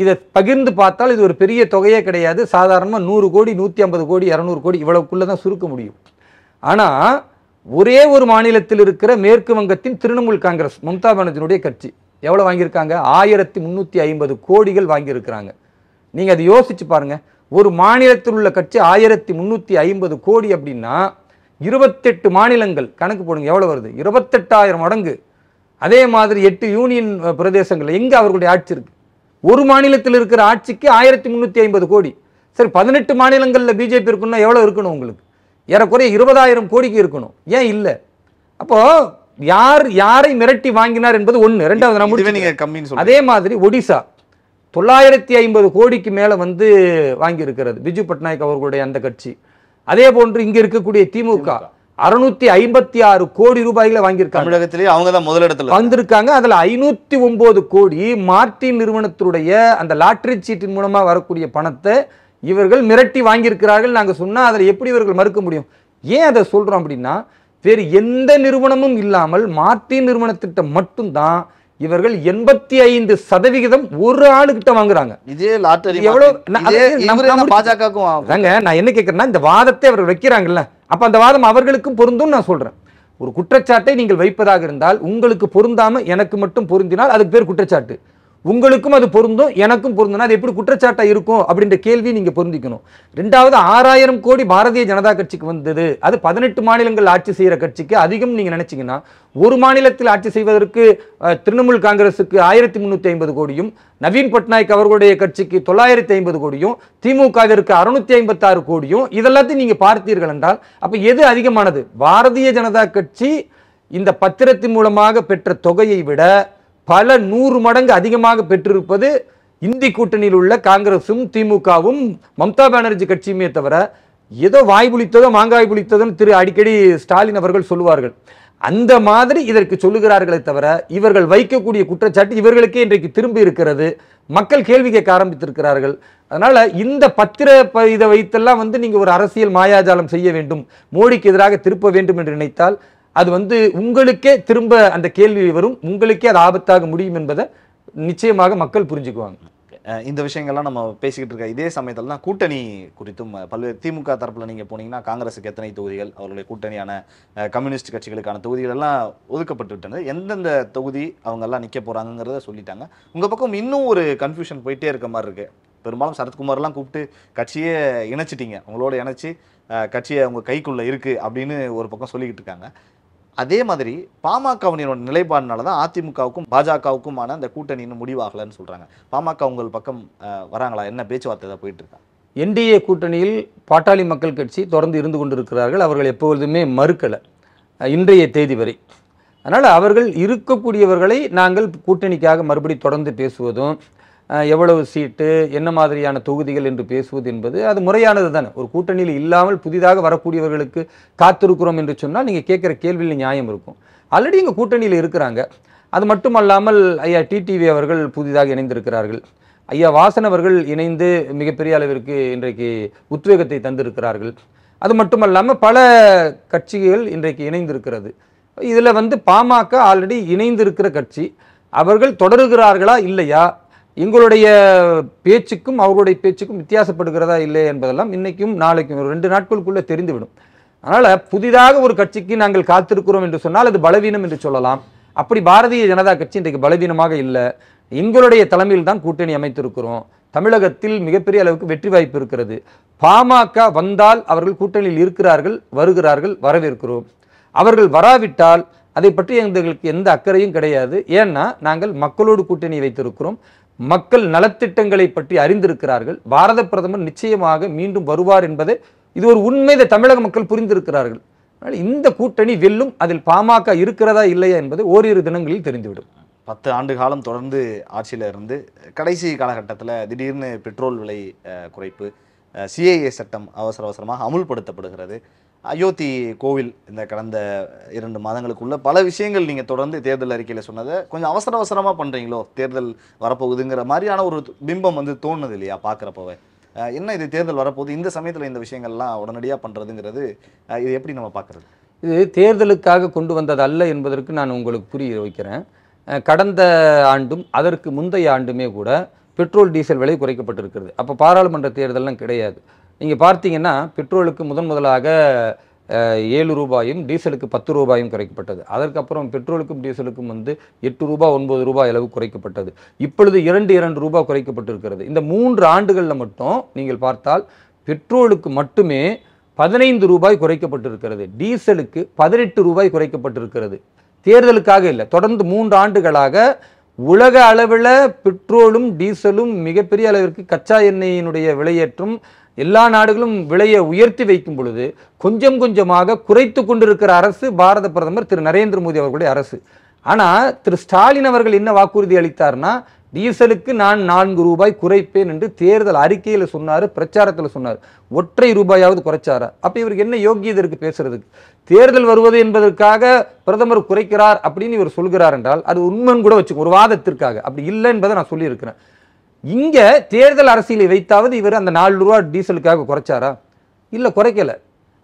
இதை பகிர்ந்து பார்த்தால் இது ஒரு பெரிய தொகையே கிடையாது. சாதாரணமாக 100 கோடி, 150 கோடி, 200 கோடி இவ்வளவுக்குள்ளே தான் சுருக்க முடியும். ஆனால் ஒரே ஒரு மாநிலத்தில் இருக்கிற மேற்கு வங்கத்தின் திரிணாமுல் காங்கிரஸ், மம்தா பானர்ஜியினுடைய கட்சி, எவ்வளோ வாங்கியிருக்காங்க? 1350 கோடிகள் வாங்கியிருக்கிறாங்க. நீங்கள் அதை யோசிச்சு பாருங்கள். ஒரு மாநிலத்தில் உள்ள கட்சி 1350 கோடி அப்படின்னா 28 மாநிலங்கள் கணக்கு போடுங்க, எவ்வளோ வருது? 28,000 மடங்கு. அதே மாதிரி 8 யூனியன் பிரதேசங்கள் எங்க அவர்களுடைய ஆட்சி இருக்கு? ஒரு மாநிலத்தில் இருக்கிற ஆட்சிக்கு 1350 கோடி. சரி, 18 மாநிலங்களில் பிஜேபி இருக்குன்னா எவ்வளவு இருக்கணும் உங்களுக்கு? ஏறக்குறைய 20,000 கோடிக்கு இருக்கணும். ஏன் இல்லை? அப்போ யாரை மிரட்டி வாங்கினார் என்பது ஒண்ணு. ரெண்டாவது, அதே மாதிரி ஒடிசா 950 கோடிக்கு மேல வந்து வாங்கி இருக்கிறது பிஜு பட்நாயக் அவர்களுடைய அந்த கட்சி. அதே போன்று இங்க இருக்கக்கூடிய திமுக 656 கோடி ரூபாய்களை வாங்கியிருக்காங்க. தமிழகத்திலேயே அவங்க தான் முதலிடத்துல வந்திருக்காங்க. அதுல 509 கோடி மார்டின் நிறுவனத்துடைய அந்த லாட்டரி சீட்டின் மூலமா வரக்கூடிய பணத்தை இவர்கள் மிரட்டி வாங்கியிருக்கிறார்கள். நாங்க சொன்னா அதில் எப்படி இவர்கள் மறுக்க முடியும்? ஏன் அதை சொல்றோம் அப்படின்னா, வேறு எந்த நிறுவனமும் இல்லாமல் மார்டின் நிறுவனத்திட்ட மட்டும்தான் இவர்கள் 85% ஒரு ஆளுகிட்ட வாங்குறாங்க. இதே லாட்டரி பாஜகவுக்கும். நான் என்ன கேட்கிறேன்னா, இந்த வாதத்தை அவர்கள் வைக்கிறாங்கல்ல, அப்ப அந்த வாதம் அவர்களுக்கும் பொருந்தும் நான் சொல்றேன். ஒரு குற்றச்சாட்டை நீங்கள் வைப்பதாக இருந்தால் உங்களுக்கு பொருந்தாம எனக்கு மட்டும் பொருந்தினால் அதுக்கு பேர் குற்றச்சாட்டு. உங்களுக்கும் அது பொருந்தும் எனக்கும் பொருந்தும், அது எப்படி குற்றச்சாட்டா இருக்கும் அப்படின்ற கேள்வி நீங்க பொருந்திக்கணும். ரெண்டாவது, 6000 கோடி பாரதிய ஜனதா கட்சிக்கு வந்தது. அது 18 மாநிலங்கள் ஆட்சி செய்யற கட்சிக்கு அதிகம் நீங்க நினைச்சீங்கன்னா, ஒரு மாநிலத்தில் ஆட்சி செய்வதற்கு திரிணாமுல் காங்கிரசுக்கு 1350 கோடியும், நவீன் பட்நாயக் அவர்களுடைய கட்சிக்கு 950 கோடியும், திமுகவிற்கு 656 கோடியும், இதெல்லாத்தையும் நீங்க பார்த்தீர்கள் என்றால் அப்ப எது அதிகமானது? பாரதிய ஜனதா கட்சி இந்த பத்திரத்தின் மூலமாக பெற்ற தொகையை விட பல 100 மடங்கு அதிகமாக பெற்றிருப்பது இந்தி கூட்டணியில் உள்ள காங்கிரசும் திமுகவும் மம்தா பானர்ஜி கட்சியுமே தவிர, ஏதோ வாய் புளித்ததோ மாங்காய் புளித்ததோ திரு அடிக்கடி ஸ்டாலின் அவர்கள் சொல்லுவார்கள். அந்த மாதிரி இதற்கு சொல்லுகிறார்களே தவிர, இவர்கள் வைக்கக்கூடிய குற்றச்சாட்டு இவர்களுக்கே இன்றைக்கு திரும்பி இருக்கிறது. மக்கள் கேள்வி கேட்க ஆரம்பித்திருக்கிறார்கள். அதனால இந்த பத்திர இதை வைத்தெல்லாம் வந்து நீங்க ஒரு அரசியல் மாயாஜாலம் செய்ய வேண்டும், மோடிக்கு எதிராக திருப்ப வேண்டும் என்று நினைத்தால் அது வந்து உங்களுக்கே திரும்ப அந்த கேள்வி வரும், உங்களுக்கே அது ஆபத்தாக முடியும் என்பதை நிச்சயமாக மக்கள் புரிஞ்சுக்குவாங்க. இந்த விஷயங்கள்லாம் நம்ம பேசிக்கிட்டு இருக்க இதே சமயத்தில் தான் கூட்டணி குறித்தும் பல்வேறு திமுக தரப்பில் நீங்கள் போனீங்கன்னா காங்கிரஸுக்கு எத்தனை தொகுதிகள், அவர்களுடைய கூட்டணியான கம்யூனிஸ்ட் கட்சிகளுக்கான தொகுதிகள் எல்லாம் ஒதுக்கப்பட்டு விட்டது. எந்தெந்த தொகுதி அவங்கெல்லாம் நிற்க போகிறாங்கிறத சொல்லிட்டாங்க. உங்கள் பக்கம் இன்னும் ஒரு கன்ஃபியூஷன் போயிட்டே இருக்க மாதிரி இருக்குது. பெரும்பாலும் சரத்குமார்லாம் கூப்பிட்டு கட்சியே இணைச்சிட்டிங்க, உங்களோட இணைச்சி கட்சியை அவங்க கைக்குள்ளே இருக்குது அப்படின்னு ஒரு பக்கம் சொல்லிக்கிட்டு இருக்காங்க. அதே மாதிரி பாமகவினோட நிலைப்பாடுனால தான் அதிமுகவுக்கும் பாஜகவுக்குமான அந்த கூட்டணி இன்னும் முடிவாகலன்னு சொல்றாங்க. பாமக உங்கள் பக்கம் வராங்களா? என்ன பேச்சுவார்த்தை தான் போயிட்டு இருக்கா? என்டிஏ கூட்டணியில் பாட்டாளி மக்கள் கட்சி தொடர்ந்து இருந்து கொண்டிருக்கிறார்கள். அவர்கள் எப்பொழுதுமே மறுக்கலை இன்றைய தேதி வரை. அதனால் அவர்கள் இருக்கக்கூடியவர்களை நாங்கள் கூட்டணிக்காக மறுபடி தொடர்ந்து பேசுவதும், எவ்வளவு சீட்டு, என்ன மாதிரியான தொகுதிகள் என்று பேசுவது என்பது அது முறையானது தானே. ஒரு கூட்டணியில் இல்லாமல் புதிதாக வரக்கூடியவர்களுக்கு காத்திருக்கிறோம் என்று சொன்னால் நீங்கள் கேட்குற கேள்வியில் நியாயம் இருக்கும். ஆல்ரெடி இங்கே கூட்டணியில் இருக்கிறாங்க. அது மட்டுமல்லாமல் ஐயா டிடிவி அவர்கள் புதிதாக இணைந்திருக்கிறார்கள். ஐயா வாசன் அவர்கள் இணைந்து மிகப்பெரிய அளவிற்கு இன்றைக்கு உத்வேகத்தை தந்திருக்கிறார்கள். அது மட்டுமல்லாமல் பல கட்சிகள் இன்றைக்கு இணைந்திருக்கிறது. இதில் வந்து பாமக ஆல்ரெடி இணைந்திருக்கிற கட்சி. அவர்கள் தொடருகிறார்களா இல்லையா, எங்களுடைய பேச்சுக்கும் அவர்களுடைய பேச்சுக்கும் வித்தியாசப்படுகிறதா இல்லை என்பதெல்லாம் இன்னைக்கும் நாளைக்கும் ஒரு 2 நாட்களுக்குள்ளே தெரிந்துவிடும். அதனால் புதிதாக ஒரு கட்சிக்கு நாங்கள் காத்திருக்கிறோம் என்று சொன்னால் அது பலவீனம் என்று சொல்லலாம். அப்படி பாரதிய ஜனதா கட்சி இன்றைக்கு பலவீனமாக இல்லை. எங்களுடைய தலைமையில் தான் கூட்டணி அமைத்திருக்கிறோம். தமிழகத்தில் மிகப்பெரிய அளவுக்கு வெற்றி வாய்ப்பு இருக்கிறது. பாமக வந்தால் அவர்கள் கூட்டணியில் இருக்கிறார்கள், வருகிறார்கள், வரவேற்கிறோம். அவர்கள் வராவிட்டால் அதை பற்றி எங்களுக்கு எந்த அக்கறையும் கிடையாது. ஏன்னா நாங்கள் மக்களோடு கூட்டணி வைத்திருக்கிறோம். மக்கள் நலத்திட்டங்களை பற்றி அறிந்திருக்கிறார்கள். பாரத பிரதமர் நிச்சயமாக மீண்டும் வருவார் என்பதை இது ஒரு உண்மை, தமிழக மக்கள் புரிந்திருக்கிறார்கள். இந்த கூட்டணி வெல்லும். அதில் பாமக இருக்கிறதா இல்லையா என்பது ஓரிரு தினங்களில் தெரிந்துவிடும். 10 ஆண்டு காலம் தொடர்ந்து ஆட்சியில் இருந்து கடைசி காலகட்டத்தில் திடீர்னு பெட்ரோல் விலை குறைப்பு, சிஏஏ சட்டம் அவசரமாக அமுல்படுத்தப்படுகிறது, அயோத்தி கோவில் இந்த கடந்த 2 மாதங்களுக்குள்ள பல விஷயங்கள் நீங்கள் தொடர்ந்து தேர்தல் அறிக்கையில் சொன்னதை கொஞ்சம் அவசரமாக பண்ணுறீங்களோ, தேர்தல் வரப்போகுதுங்கிற மாதிரியான ஒரு பிம்பம் வந்து தோணுது இல்லையா பார்க்குறப்பவே? என்ன இது தேர்தல் வரப்போகுது, இந்த சமயத்தில் இந்த விஷயங்கள்லாம் உடனடியாக பண்ணுறதுங்கிறது இது எப்படி நம்ம பார்க்குறது? இது தேர்தலுக்காக கொண்டு வந்தது அல்ல என்பதற்கு நான் உங்களுக்கு புரிய வைக்கிறேன். கடந்த ஆண்டும் அதற்கு முந்தைய ஆண்டுமே கூட பெட்ரோல் டீசல் விலை குறைக்கப்பட்டிருக்கிறது. அப்போ பாராளுமன்ற தேர்தல்லாம் கிடையாது. நீங்கள் பார்த்தீங்கன்னா பெட்ரோலுக்கு முதலாக 7 ரூபாயும் டீசலுக்கு 10 ரூபாயும் குறைக்கப்பட்டது. அதற்கப்புறம் பெட்ரோலுக்கும் டீசலுக்கும் வந்து 8 ரூபாய் 9 ரூபாய் அளவு குறைக்கப்பட்டது. இப்பொழுது 2 ரூபாய் குறைக்கப்பட்டிருக்கிறது. இந்த 3 ஆண்டுகளில் மட்டும் நீங்கள் பார்த்தால் பெட்ரோலுக்கு மட்டுமே 15 ரூபாய் குறைக்கப்பட்டிருக்கிறது, டீசலுக்கு 18 ரூபாய் குறைக்கப்பட்டிருக்கிறது. தேர்தலுக்காக இல்லை, தொடர்ந்து 3 ஆண்டுகளாக உலக அளவில் பெட்ரோலும் டீசலும் மிகப்பெரிய அளவிற்கு கச்சா எண்ணெயினுடைய விலையேற்றம் எல்லா நாடுகளும் விலையை உயர்த்தி வைக்கும் பொழுது கொஞ்சம் கொஞ்சமாக குறைத்து கொண்டிருக்கிற அரசு பாரத பிரதமர் திரு நரேந்திர மோடி அவர்களுடைய அரசு. ஆனால் திரு ஸ்டாலின் அவர்கள் என்ன வாக்குறுதி அளித்தார்னா, டீசலுக்கு நான் 4 ரூபாய் குறைப்பேன் என்று தேர்தல் அறிக்கையில் சொன்னார், பிரச்சாரத்தில் சொன்னார். ஒற்றை ரூபாயாவது குறைச்சாரா? அப்போ இவருக்கு என்ன யோகியதை இருக்கு பேசுறதுக்கு? தேர்தல் வருவது என்பதற்காக பிரதமர் குறைக்கிறார் அப்படின்னு இவர் சொல்கிறார் என்றால் அது உண்மைன்னு கூட வச்சுக்கோ, ஒரு வாதத்திற்காக. அப்படி இல்லை என்பதை நான் சொல்லியிருக்கிறேன். இங்க தேர்தல் அரசியலை வைத்தாவது இவர் அந்த 4 ரூபாய் டீசலுக்காக குறைச்சாரா? இல்லை, குறைக்கல.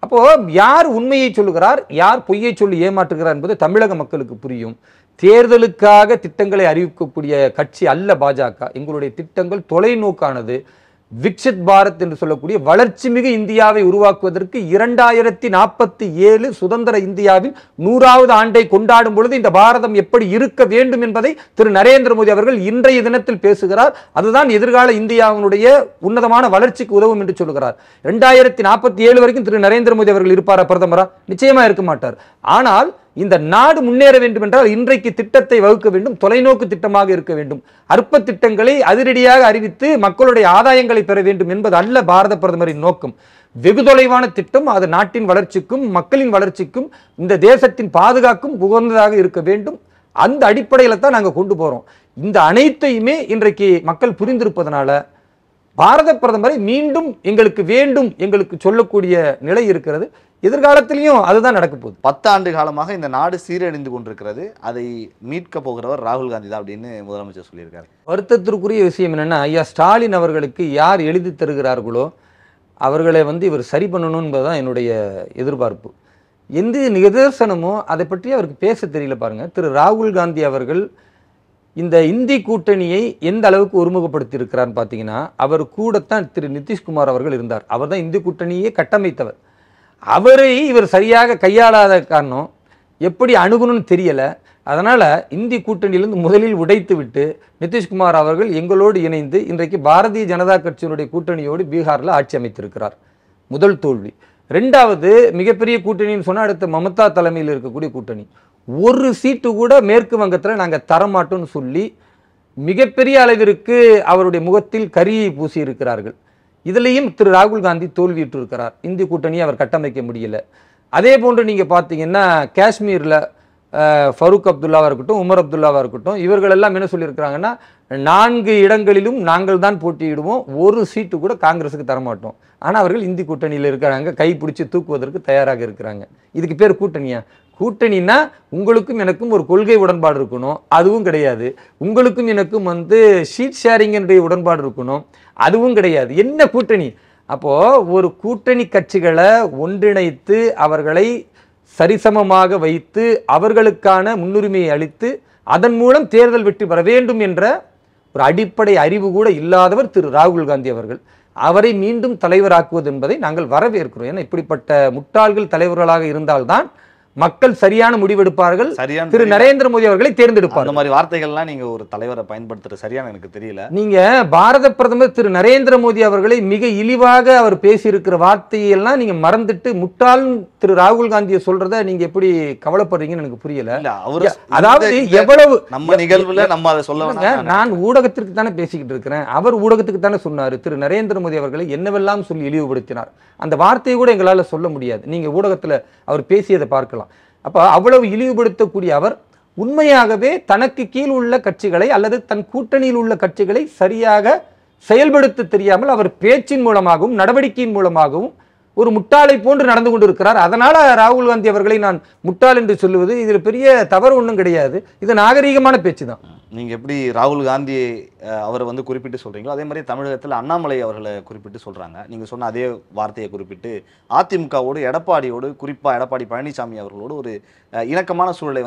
அப்போ யார் உண்மையை சொல்லுகிறார், யார் பொய்யை சொல்லி ஏமாற்றுகிறார் என்பது தமிழக மக்களுக்கு புரியும். தேர்தலுக்காக திட்டங்களை அறிவிக்கக்கூடிய கட்சி அல்ல பாஜக. எங்களுடைய திட்டங்கள் தொலைநோக்கானது. விக்சித் பாரத் என்று சொல்லக்கூடிய வளர்ச்சி மிகு இந்தியாவை உருவாக்குவதற்கு 2047 சுதந்திர இந்தியாவின் 100வது ஆண்டை கொண்டாடும் பொழுது இந்த பாரதம் எப்படி இருக்க வேண்டும் என்பதை திரு நரேந்திர மோடி அவர்கள் இன்றைய தினத்தில் பேசுகிறார். அதுதான் எதிர்கால இந்தியாவினுடைய உன்னதமான வளர்ச்சிக்கு உதவும் என்று சொல்கிறார். 2047 வரைக்கும் திரு நரேந்திர மோடி அவர்கள் இருப்பாரா பிரதமரா? நிச்சயமா இருக்க மாட்டார். ஆனால் இந்த நாடு முன்னேற வேண்டும் என்றால் இன்றைக்கு திட்டத்தை வகுக்க வேண்டும், தொலைநோக்கு திட்டமாக இருக்க வேண்டும். அற்ப திட்டங்களை அதிரடியாக அறிவித்து மக்களுடைய ஆதாயங்களை பெற வேண்டும் என்பது அல்ல பாரத பிரதமரின் நோக்கம். வெகு தொலைவான திட்டம், அது நாட்டின் வளர்ச்சிக்கும் மக்களின் வளர்ச்சிக்கும் இந்த தேசத்தின் பாதுகாக்கும் உகந்ததாக இருக்க வேண்டும். அந்த அடிப்படையில் தான் நாங்கள் கொண்டு போறோம். இந்த அனைத்தையுமே இன்றைக்கு மக்கள் புரிந்திருப்பதனால பாரத பிரதமரை மீண்டும் எங்களுக்கு வேண்டும் எங்களுக்கு சொல்லக்கூடிய நிலை இருக்கிறது. எதிர்காலத்திலையும் அதுதான் நடக்க போகுது. 10 ஆண்டு காலமாக இந்த நாடு சீரழிந்து கொண்டிருக்கிறது, அதை மீட்க போகிறவர் ராகுல் காந்தி தான் அப்படின்னு முதலமைச்சர் சொல்லியிருக்காரு. வருத்தத்திற்குரிய விஷயம் என்னன்னா, ஐயா ஸ்டாலின் அவர்களுக்கு யார் எழுதி தருகிறார்களோ அவர்களை இவர் சரி பண்ணணும் என்பதுதான் என்னுடைய எதிர்பார்ப்பு. எந்த நிதர்சனமோ அதை பற்றி அவருக்கு பேச தெரியல பாருங்க. திரு ராகுல் காந்தி அவர்கள் இந்த இந்தி கூட்டணியை எந்த அளவுக்கு ஒருமுகப்படுத்தி இருக்கிறான்னு பார்த்தீங்கன்னா, அவர் கூடத்தான் திரு நிதிஷ்குமார் அவர்கள் இருந்தார். அவர் தான் இந்தி கூட்டணியே கட்டமைத்தவர். அவரை இவர் சரியாக கையாளாத காரணம் எப்படி அணுகணும்னு தெரியல. அதனால இந்தி கூட்டணியிலிருந்து முதலில் உடைத்து விட்டு நிதிஷ்குமார் அவர்கள் எங்களோடு இணைந்து இன்றைக்கு பாரதிய ஜனதா கட்சியினுடைய கூட்டணியோடு பீகாரில் ஆட்சி அமைத்திருக்கிறார். முதல் தோல்வி. 2வது மிகப்பெரிய கூட்டணின்னு சொன்னால் அடுத்த மமதா தலைமையில் இருக்கக்கூடிய கூட்டணி. ஒரு சீட்டு கூட மேற்கு வங்கத்தில் நாங்கள் தரமாட்டோம்னு சொல்லி மிகப்பெரிய அளவிற்கு அவருடைய முகத்தில் கரியை பூசி இருக்கிறார்கள். இதுலேயும் திரு ராகுல் காந்தி தோல்வியுற்று இருக்கிறார். இந்தி கூட்டணியை அவர் கட்டமைக்க முடியல. அதே போன்று நீங்கள் பார்த்தீங்கன்னா காஷ்மீரில் ஃபரூக் அப்துல்லாவாக இருக்கட்டும், உமர் அப்துல்லாவாக இருக்கட்டும், இவர்கள் எல்லாம் என்ன சொல்லியிருக்கிறாங்கன்னா, 4 இடங்களிலும் நாங்கள் தான் போட்டியிடுவோம், ஒரு சீட்டு கூட காங்கிரஸுக்கு தரமாட்டோம். ஆனால் அவர்கள் இந்தி கூட்டணியில் இருக்கிறாங்க, கை பிடிச்சி தூக்குவதற்கு தயாராக இருக்கிறாங்க. இதுக்கு பேர் கூட்டணியா? கூட்டணினா உங்களுக்கும் எனக்கும் ஒரு கொள்கை உடன்பாடு இருக்கணும், அதுவும் கிடையாது. உங்களுக்கும் எனக்கும் ஷீட் ஷேரிங் என்ற உடன்பாடு இருக்கணும், அதுவும் கிடையாது. என்ன கூட்டணி? அப்போ ஒரு கூட்டணி கட்சிகளை ஒன்றிணைத்து அவர்களை சரிசமமாக வைத்து அவர்களுக்கான முன்னுரிமையை அளித்து அதன் மூலம் தேர்தல் வெற்றி பெற வேண்டும் என்ற ஒரு அடிப்படை அறிவு கூட இல்லாதவர் திரு ராகுல் காந்தி அவர்கள். அவரை மீண்டும் தலைவராக்குவது என்பதை நாங்கள் வரவேற்கிறோம். ஏன்னா இப்படிப்பட்ட முட்டாள்கள் தலைவர்களாக இருந்தால்தான் மக்கள் சரியான முடிவெடுப்பார்கள், திரு நரேந்திர மோடி அவர்களை தேர்ந்தெடுப்பார். அந்த மாதிரி வார்த்தைகள்லாம் நீங்க ஒரு தலைவரை பயன்படுத்துறது சரியான எனக்கு தெரியல. நீங்க பாரத பிரதமர் திரு நரேந்திர மோடி அவர்களை மிக இழிவாக அவர் பேசியிருக்கிற வார்த்தையெல்லாம் நீங்க மறந்துட்டு முட்டாள் திரு ராகுல் காந்தியை சொல்றத நீங்க எப்படி கவலைப்படுறீங்கன்னு எனக்கு புரியல. அதாவது எவ்வளவு நம்ம நிகழ்வுல நம்ம அதை சொல்ல, நான் ஊடகத்திற்கு தானே பேசிக்கிட்டு இருக்கிறேன், அவர் ஊடகத்துக்கு தானே சொன்னாரு. திரு நரேந்திர மோடி அவர்களை என்னவெல்லாம் சொல்லி இழிவுபடுத்தினார், அந்த வார்த்தையை கூட எங்களால் சொல்ல முடியாது. நீங்க ஊடகத்துல அவர் பேசியதை பார்க்கலாம். அப்ப அவ்வளவு இழிவுபடுத்தக்கூடிய அவர் உண்மையாகவே தனக்கு கீழ் உள்ள கட்சிகளை அல்லது தன் கூட்டணியில் உள்ள கட்சிகளை சரியாக செயல்படுத்த தெரியாமல் அவர் பேச்சின் மூலமாகவும் நடவடிக்கையின் மூலமாகவும் ஒரு முட்டாளை போன்று நடந்து கொண்டிருக்கிறார். அதனால ராகுல் காந்தி அவர்களை நான் முட்டாள் என்று சொல்லுவது இதில் பெரிய தவறு ஒன்றும் கிடையாது. இது நாகரீகமான பேச்சு தான். நீங்க எப்படி ராகுல் காந்தி அவரை குறிப்பிட்டு சொல்றீங்களோ அதே மாதிரி தமிழகத்தில் அண்ணாமலை அவர்களை குறிப்பிட்டு சொல்றாங்க. நீங்க சொன்ன அதே வார்த்தையை குறிப்பிட்டு அதிமுகவோடு எடப்பாடியோடு, குறிப்பா எடப்பாடி பழனிசாமி அவர்களோடு ஒரு இணக்கமான சூழலை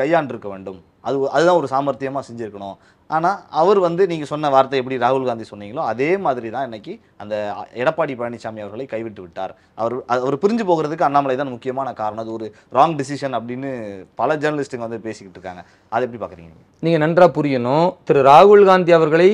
கையாண்டிருக்க வேண்டும் அதுதான் ஒரு சாமர்த்தியமாக செஞ்சுருக்கணும். ஆனால் அவர் வந்து நீங்கள் சொன்ன வார்த்தை எப்படி ராகுல் காந்தி சொன்னீங்களோ அதே மாதிரி தான் இன்னைக்கு அந்த எடப்பாடி பழனிசாமி அவர்களை கைவிட்டு விட்டார். அவர் பிரிஞ்சு போகிறதுக்கு அண்ணாமலை தான் முக்கியமான காரணம். அது ஒரு ராங் டிசிஷன் அப்படின்னு பல ஜேர்னலிஸ்ட்டுங்க வந்து பேசிக்கிட்டு இருக்காங்க. அதை எப்படி பார்க்குறீங்க? நீங்கள் நன்றாக புரியணும். திரு ராகுல் காந்தி அவர்களை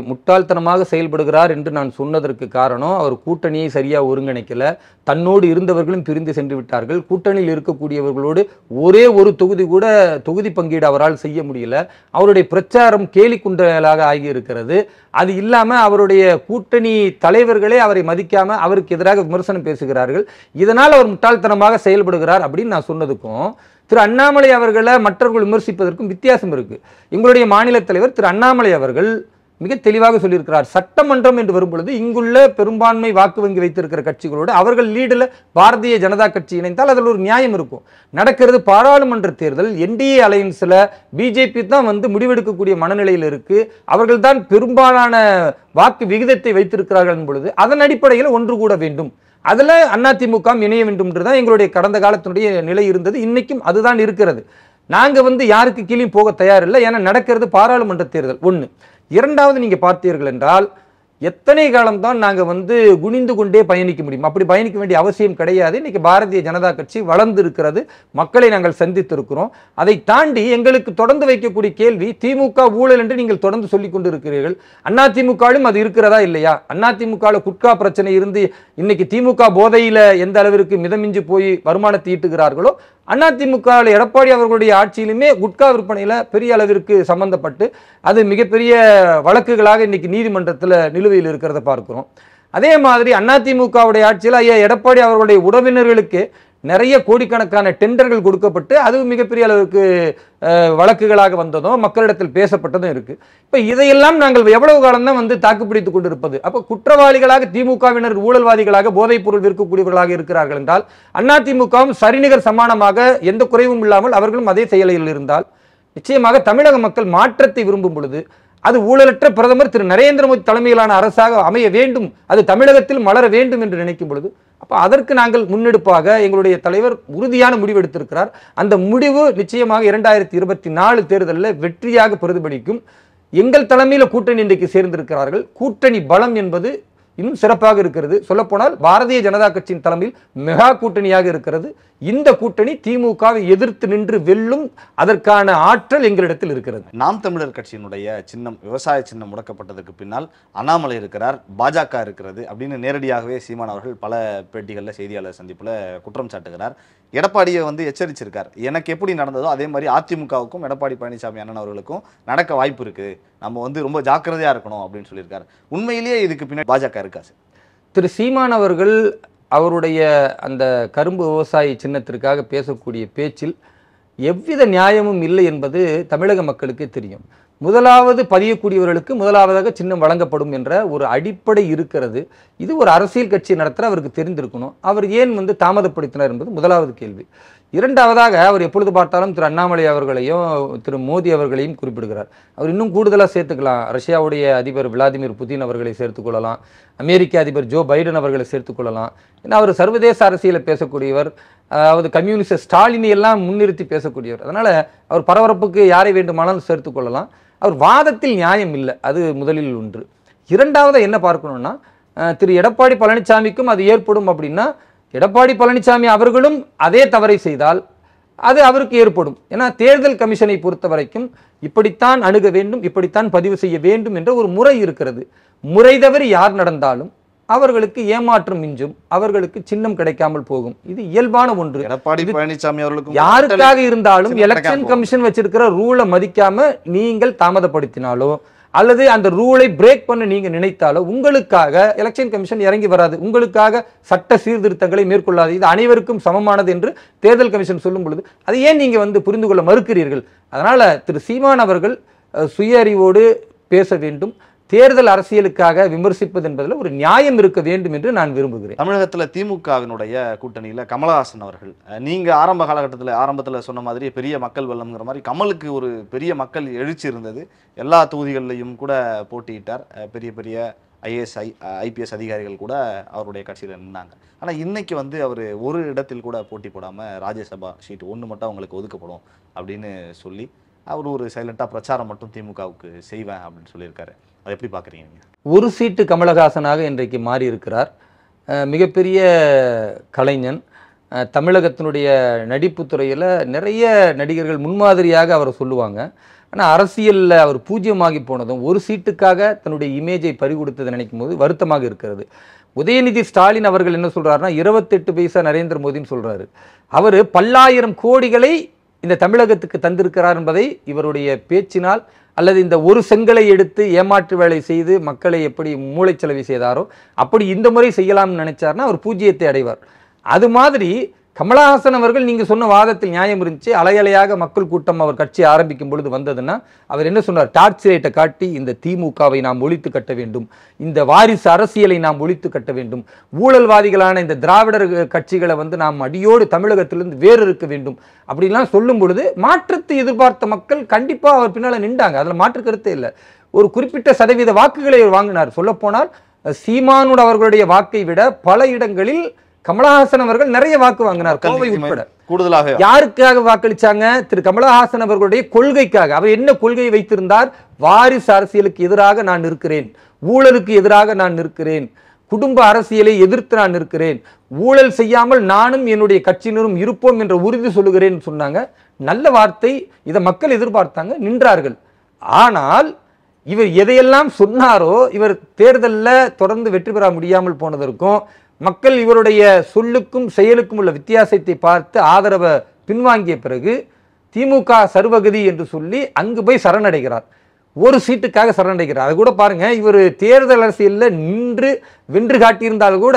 முட்டாள்தனமாக செயல்படுகிறார் என்று நான் சொன்னதற்கு காரணம், அவர் கூட்டணியை சரியாக ஒருங்கிணைக்கல, தன்னோடு இருந்தவர்களும் பிரிந்து சென்று விட்டார்கள். கூட்டணியில் இருக்கக்கூடியவர்களோடு ஒரே ஒரு தொகுதி கூட தொகுதி பங்கீடு அவரால் செய்ய முடியல. அவருடைய பிரச்சாரம் கேலி குண்டலாக ஆகியிருக்கிறது. அது இல்லாமல் அவருடைய கூட்டணி தலைவர்களே அவரை மதிக்காம அவருக்கு எதிராக விமர்சனம் பேசுகிறார்கள். இதனால் அவர் முட்டாள்தனமாக செயல்படுகிறார் அப்படின்னு நான் சொன்னதுக்கும் திரு அண்ணாமலை அவர்களை மற்றவர்கள் விமர்சிப்பதற்கும் வித்தியாசம் இருக்கு. எங்களுடைய மாநில தலைவர் திரு அண்ணாமலை அவர்கள் மிக தெளிவாக சொல்லியிருக்கிறார், சட்டமன்றம் என்று வரும்பொழுது இங்குள்ள பெரும்பான்மை வாக்கு வங்கி வைத்திருக்கிற கட்சிகளோடு அவர்கள் லீடில் பாரதிய ஜனதா கட்சி இணைந்தால் அதில் ஒரு நியாயம் இருக்கும். நடக்கிறது பாராளுமன்ற தேர்தல், என்டிஏ அலையன்ஸில் பிஜேபி தான் வந்து முடிவெடுக்கக்கூடிய மனநிலையில் இருக்கு. அவர்கள் தான் பெரும்பாலான வாக்கு விகிதத்தை வைத்திருக்கிறார்கள் பொழுது அதன் அடிப்படையில் ஒன்று கூட வேண்டும். அதில் அதிமுக இணைய வேண்டும் என்றுதான் எங்களுடைய கடந்த காலத்தினுடைய நிலை இருந்தது. இன்னைக்கும் அதுதான் இருக்கிறது. நாங்கள் வந்து யாருக்கு கீழே போக தயாரில்லை. ஏன்னா நடக்கிறது பாராளுமன்ற தேர்தல் ஒன்று. இரண்டாவது, நீங்க பார்த்தீர்கள் என்றால் எத்தனை காலம்தான் நாங்கள் வந்து குனிந்து கொண்டே பயணிக்க முடியும்? அப்படி பயணிக்க வேண்டிய அவசியம் கிடையாது. இன்னைக்கு பாரதிய ஜனதா கட்சி வளர்ந்து இருக்கிறது, மக்களை நாங்கள் சந்தித்திருக்கிறோம். அதை தாண்டி எங்களுக்கு தொடர்ந்து வைக்கக்கூடிய கேள்வி, திமுக ஊழல் என்று நீங்கள் தொடர்ந்து சொல்லிக் கொண்டு இருக்கிறீர்கள். அதிமுகவிலும் அது இருக்கிறதா இல்லையா? அதிமுகவில் குட்கா பிரச்சனை இருந்து இன்னைக்கு திமுக போதையில எந்த அளவிற்கு மிதமிஞ்சு போய் வருமானத்தை ஈட்டுகிறார்களோ, அதிமுக எடப்பாடி அவர்களுடைய ஆட்சியிலுமே குட்கா விற்பனையில பெரிய அளவிற்கு சம்பந்தப்பட்டு அது மிகப்பெரிய வழக்குகளாக இன்னைக்கு நீதிமன்றத்தில் நிலுவையில் இருக்கிறத பார்க்கிறோம். அதே மாதிரி அதிமுகவுடைய ஆட்சியில் ஐயா எடப்பாடி அவர்களுடைய உறவினர்களுக்கு நிறைய கோடிக்கணக்கான டெண்டர்கள் கொடுக்கப்பட்டு அது மிகப்பெரிய அளவுக்கு வழக்குகளாக வந்ததும் மக்களிடத்தில் பேசப்பட்டதும் இருக்கு. இப்ப இதையெல்லாம் நாங்கள் எவ்வளவு காலம் தான் வந்து தாக்குப்பிடித்துக் கொண்டிருப்பது? அப்ப குற்றவாளிகளாக திமுகவினர் ஊழல்வாதிகளாக போதைப் பொருள் விற்கக்கூடியவர்களாக இருக்கிறார்கள் என்றால் அதிமுகவும் சரிநிகர் சமானமாக எந்த குறைவும் இல்லாமல் அவர்களும் அதே செயலில் இருந்தால் நிச்சயமாக தமிழக மக்கள் மாற்றத்தை விரும்பும் பொழுது அது ஊழலற்ற பிரதமர் திரு நரேந்திர மோடி தலைமையிலான அரசாக அமைய வேண்டும், அது தமிழகத்தில் மலர வேண்டும் என்று நினைக்கும் பொழுது அப்ப அதற்கு நாங்கள் முன்னெடுப்பாக எங்களுடைய தலைவர் உறுதியான முடிவு எடுத்திருக்கிறார். அந்த முடிவு நிச்சயமாக 2024 தேர்தலில் வெற்றியாக பிரதிபலிக்கும். எங்கள் தலைமையில் கூட்டணி இன்றைக்கு சேர்ந்திருக்கிறார்கள். கூட்டணி பலம் என்பது இன்னும் சிறப்பாக இருக்கிறது. சொல்லப்போனால் பாரதிய ஜனதா கட்சியின் தலைமையில் மெகா கூட்டணியாக இருக்கிறது. இந்த கூட்டணி திமுகவை எதிர்த்து நின்று வெல்லும், அதற்கான ஆற்றல் எங்களிடத்தில் இருக்கிறது. நாம் தமிழர் கட்சியினுடைய சின்னம், விவசாய சின்னம் முடக்கப்பட்டதற்கு பின்னால் அண்ணாமலை இருக்கிறார், பாஜக இருக்கிறது அப்படின்னு நேரடியாகவே சீமான் அவர்கள் பல பேட்டிகளில் செய்தியாளர் சந்திப்பில் குற்றம் சாட்டுகிறார். எடப்பாடியை வந்து எச்சரிச்சிருக்கார், எனக்கு எப்படி நடந்ததோ அதே மாதிரி அதிமுகவுக்கும் எடப்பாடி பழனிசாமி அண்ணன் அவர்களுக்கும் நடக்க வாய்ப்பு இருக்கு, நம்ம வந்து ரொம்ப ஜாக்கிரதையா இருக்கணும் அப்படின்னு சொல்லியிருக்காரு. உண்மையிலேயே இதுக்கு பின்னாடி பாஜக இருக்கா சார்? திரு சீமான் அவர்கள் அவருடைய அந்த கரும்பு விவசாயி சின்னத்திற்காக பேசக்கூடிய பேச்சில் எவ்வித நியாயமும் இல்லை என்பது தமிழக மக்களுக்கே தெரியும். முதலாவது பதியக்கூடியவர்களுக்கு முதலாவதாக சின்னம் வழங்கப்படும் என்ற ஒரு அடிப்படை இருக்கிறது. இது ஒரு அரசியல் கட்சி நடத்துகிற அவருக்கு தெரிந்திருக்கணும். அவர் ஏன் வந்து தாமதப்படுத்தினார் என்பது முதலாவது கேள்வி. இரண்டாவதாக, அவர் எப்பொழுது பார்த்தாலும் திரு அண்ணாமலை அவர்களையும் திரு மோடி அவர்களையும் குறிப்பிடுகிறார். அவர் இன்னும் கூடுதலாக சேர்த்துக்கலாம். ரஷ்யாவுடைய அதிபர் விளாடிமிர் புதின் அவர்களை சேர்த்துக்கொள்ளலாம், அமெரிக்க அதிபர் ஜோ பைடன் அவர்களை சேர்த்துக்கொள்ளலாம். ஏன்னா அவர் சர்வதேச அரசியலை பேசக்கூடியவர், அதாவது கம்யூனிஸ்ட் ஸ்டாலினை எல்லாம் முன்னிறுத்தி பேசக்கூடியவர். அதனால் அவர் பரபரப்புக்கு யாரை வேண்டுமானாலும் சேர்த்துக்கொள்ளலாம். அவர் வாதத்தில் நியாயம் இல்லை, அது முதலில் ஒன்று. இரண்டாவது என்ன பார்க்கணும்னா, திரு எடப்பாடி பழனிசாமிக்கும் அது ஏற்படும் அப்படின்னா எடப்பாடி பழனிசாமி அவர்களும் அதே தவறை செய்தால் அது அவருக்கு ஏற்படும். ஏன்னா தேர்தல் கமிஷனை பொறுத்த வரைக்கும் இப்படித்தான் அணுக வேண்டும், இப்படித்தான் பதிவு செய்ய வேண்டும் என்ற ஒரு முறை இருக்கிறது. முறை தவறி யார் நடந்தாலும் அவர்களுக்கு ஏமாற்றம் மிஞ்சும், அவர்களுக்கு சின்னம் கிடைக்காமல் போகும். இது இயல்பான ஒன்று. எடப்பாடி பழனிசாமி அவர்களுக்கு யாருக்காக இருந்தாலும் எலெக்ஷன் கமிஷன் வச்சிருக்கிற ரூலை மதிக்காம நீங்கள் தாமதப்படுத்தினாலோ அல்லது அந்த ரூலை பிரேக் பண்ண நீங்க நினைத்தாலோ உங்களுக்காக எலெக்ஷன் கமிஷன் இறங்கி வராது, உங்களுக்காக சட்ட சீர்திருத்தங்களை மேற்கொள்ளாது. இது அனைவருக்கும் சமமானது என்று தேர்தல் கமிஷன் சொல்லும் பொழுது அதை ஏன் நீங்க வந்து புரிந்து கொள்ள மறுக்கிறீர்கள்? அதனால திரு சீமான் அவர்கள் சுய அறிவோடு பேச வேண்டும். தேர்தல் அரசியலுக்காக விமர்சிப்பது என்பதில் ஒரு நியாயம் இருக்க வேண்டும் என்று நான் விரும்புகிறேன். தமிழகத்தில் திமுகவினுடைய கூட்டணியில் கமலஹாசன் அவர்கள், நீங்க ஆரம்ப காலகட்டத்தில் ஆரம்பத்தில் சொன்ன மாதிரி பெரிய மக்கள் வெள்ளம்ங்கிற மாதிரி கமலுக்கு ஒரு பெரிய மக்கள் எழுச்சி இருந்தது. எல்லா தொகுதிகளிலையும் கூட போட்டியிட்டார். பெரிய பெரிய ஐஏஎஸ் ஐபிஎஸ் அதிகாரிகள் கூட அவருடைய கட்சியில் நின்னாங்க. ஆனால் இன்னைக்கு வந்து அவர் ஒரு இடத்தில் கூட போட்டி போடாமல் ராஜ்யசபா சீட்டு ஒன்று மட்டும் அவங்களுக்கு ஒதுக்கப்படும் அப்படின்னு சொல்லி அவர் ஒரு சைலண்டா பிரச்சாரம் மட்டும் திமுகவுக்கு செய்வேன் அப்படின்னு சொல்லியிருக்காரு. அதை எப்படி பாக்குறீங்க நீங்க? ஒரு சீட்டு கமலஹாசனாக இன்றைக்கு மாறி இருக்கிறார். மிகப்பெரிய கலைஞன். தமிழகத்தினுடைய நடிப்பு துறையில் நிறைய நடிகர்கள் முன்மாதிரியாக அவரை சொல்லுவாங்க. ஆனால் அரசியலில் அவர் பூஜ்யமாகி போனதும் ஒரு சீட்டுக்காக தன்னுடைய இமேஜை பறிகொடுத்ததை நினைக்கும் போது வருத்தமாக இருக்கிறது. உதயநிதி ஸ்டாலின் அவர்கள் என்ன சொல்றாருன்னா 28 பைசா நரேந்திர மோடின்னு சொல்றாரு. அவர் பல்லாயிரம் கோடிகளை இந்த தமிழகத்துக்கு தந்திருக்கிறார் என்பதை இவருடைய பேச்சினால் அல்லது இந்த ஒரு செங்கலை எடுத்து ஏமாற்று வேலை செய்து மக்களை எப்படி மூளைச்சலவை செய்தாரோ அப்படி இந்த முறை செய்யலாம்னு நினைச்சார்னா அவர் பூஜ்ஜியத்தை அடைவார். அது மாதிரி கமலஹாசன் அவர்கள் நீங்க சொன்ன வாதத்தில் நியாயம் இருந்துச்சு. அலையலையாக மக்கள் கூட்டம் அவர் கட்சி ஆரம்பிக்கும் பொழுது வந்ததுன்னா அவர் என்ன சொன்னார்? டார்ச் லைட்டை காட்டி இந்த திமுகவை நாம் ஒழித்து கட்ட வேண்டும், இந்த வாரிசு அரசியலை நாம் ஒழித்து கட்ட வேண்டும், ஊழல்வாதிகளான இந்த திராவிடர் கட்சிகளை நாம் அடியோடு தமிழகத்திலிருந்து வேறு இருக்க வேண்டும் அப்படிலாம் சொல்லும் பொழுது மாற்றத்தை எதிர்பார்த்த மக்கள் கண்டிப்பா அவர் பின்னால நின்றாங்க. அதுல மாற்று கருத்தே இல்லை. ஒரு குறிப்பிட்ட சதவீத வாக்குகளை அவர் வாங்கினார். சொல்ல போனால் சீமானோட அவர்களுடைய வாக்கை விட பல இடங்களில் கமலஹாசன் அவர்கள் நிறைய வாக்கு வாங்கினார், கோவை உட்பட. கூடுதலாக யாருக்காக வாக்களிச்சாங்க? திரு கமலஹாசன் அவர்களுடைய கொள்கைக்காக. அவர் என்ன கொள்கையை வைத்திருந்தார்? வாரிசு அரசியலுக்கு எதிராக நான் நிற்கிறேன், ஊழலுக்கு எதிராக நான் நிற்கிறேன், குடும்ப அரசியலை எதிர்த்து நான் நிற்கிறேன், ஊழல் செய்யாமல் நானும் என்னுடைய கட்சியினரும் இருப்போம் என்ற உறுதி சொல்லுகிறேன் சொன்னாங்க. நல்ல வார்த்தை. இதை மக்கள் எதிர்பார்த்தாங்க, நின்றார்கள். ஆனால் இவர் எதையெல்லாம் சொன்னாரோ இவர் தேர்தலில் தொடர்ந்து வெற்றி பெற முடியாமல் போனதற்கும் மக்கள் இவருடைய சொல்லுக்கும் செயலுக்கும் உள்ள வித்தியாசத்தை பார்த்து ஆதரவை பின்வாங்கிய பிறகு திமுக சர்வகதி என்று சொல்லி அங்கு போய் சரணடைகிறார். ஒரு சீட்டுக்காக சரணடைகிறார். அது கூட பாருங்க, இவர் தேர்தல் அரசியலில் நின்று வென்று காட்டியிருந்தால் கூட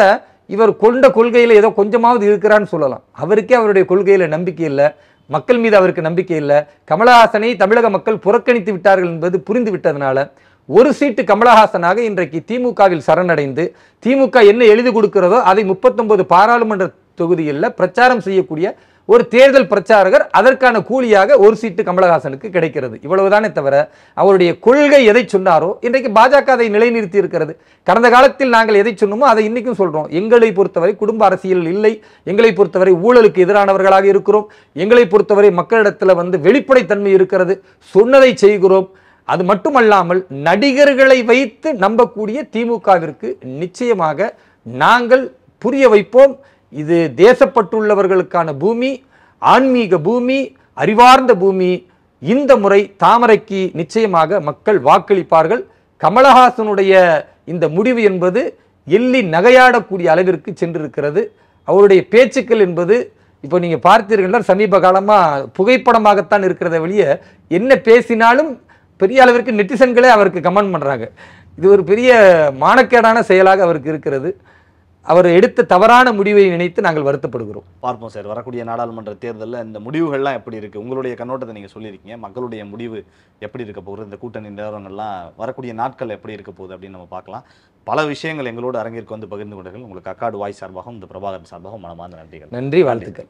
இவர் கொண்ட கொள்கையில் ஏதோ கொஞ்சமாவது இருக்கிறான்னு சொல்லலாம். அவருக்கே அவருடைய கொள்கையில் நம்பிக்கை இல்லை, மக்கள் மீது அவருக்கு நம்பிக்கை இல்லை. கமலஹாசனை தமிழக மக்கள் புறக்கணித்து விட்டார்கள் என்பது புரிந்து விட்டதனால ஒரு சீட்டு கமலஹாசனாக இன்றைக்கு திமுகவில் சரணடைந்து திமுக என்ன எழுதி கொடுக்கிறதோ அதை 39 பாராளுமன்ற தொகுதிகளில் பிரச்சாரம் செய்யக்கூடிய ஒரு தேர்தல் பிரச்சாரகர், அதற்கான கூலியாக ஒரு சீட்டு கமலஹாசனுக்கு கிடைக்கிறது. இவ்வளவுதானே தவிர அவருடைய கொள்கை எதை சொன்னாரோ இன்றைக்கு பாஜக அதை நிலைநிறுத்தி இருக்கிறது. கடந்த காலத்தில் நாங்கள் எதை சொன்னோமோ அதை இன்னைக்கும் சொல்றோம். எங்களை பொறுத்தவரை குடும்ப அரசியல் இல்லை, எங்களை பொறுத்தவரை ஊழலுக்கு எதிரானவர்களாக இருக்கிறோம், எங்களை பொறுத்தவரை மக்களிடத்தில் வெளிப்படைத்தன்மை இருக்கிறது, சொன்னதை செய்கிறோம். அது மட்டுமல்லாமல் நடிகர்களை வைத்து நம்பக்கூடிய திமுகவிற்கு நிச்சயமாக நாங்கள் புரிய வைப்போம். இது தேசப்பட்டுள்ளவர்களுக்கான பூமி, ஆன்மீக பூமி, அறிவார்ந்த பூமி. இந்த முறை தாமரைக்கு நிச்சயமாக மக்கள் வாக்களிப்பார்கள். கமலஹாசனுடைய இந்த முடிவு என்பது எள்ளி நகையாடக்கூடிய அளவிற்கு சென்றிருக்கிறது. அவருடைய பேச்சுக்கள் என்பது இப்போ நீங்க பார்த்தீர்கள் சமீப காலமா புகைப்படமாகத்தான் இருக்கிறத வெளியே என்ன பேசினாலும் பெரிய அளவிற்கு நெட்டிசன்களே அவருக்கு கமெண்ட் பண்றாங்க. இது ஒரு பெரிய மானக்கேடான செயலாக அவருக்கு இருக்கிறது. அவர் எடுத்த தவறான முடிவை நினைத்து நாங்கள் வருத்தப்படுகிறோம். பார்ப்போம் சார், வரக்கூடிய நாடாளுமன்ற தேர்தலில் இந்த முடிவுகள்லாம் எப்படி இருக்கு, உங்களுடைய கண்ணோட்டத்தை நீங்க சொல்லியிருக்கீங்க. மக்களுடைய முடிவு எப்படி இருக்க போகுது, இந்த கூட்டணி நிலவரங்கள்லாம் வரக்கூடிய நாட்கள் எப்படி இருக்க போகுது அப்படின்னு நம்ம பார்க்கலாம். பல விஷயங்கள் எங்களோடு அரங்கிற்கு பகிர்ந்து கொண்டீர்கள். உங்களுக்கு அக்காடு வாய் சார்பாகவும் இந்த பிரபாகரன் சார்பாகவும் மனமார்ந்த நன்றிகள். நன்றி, வாழ்த்துக்கள்.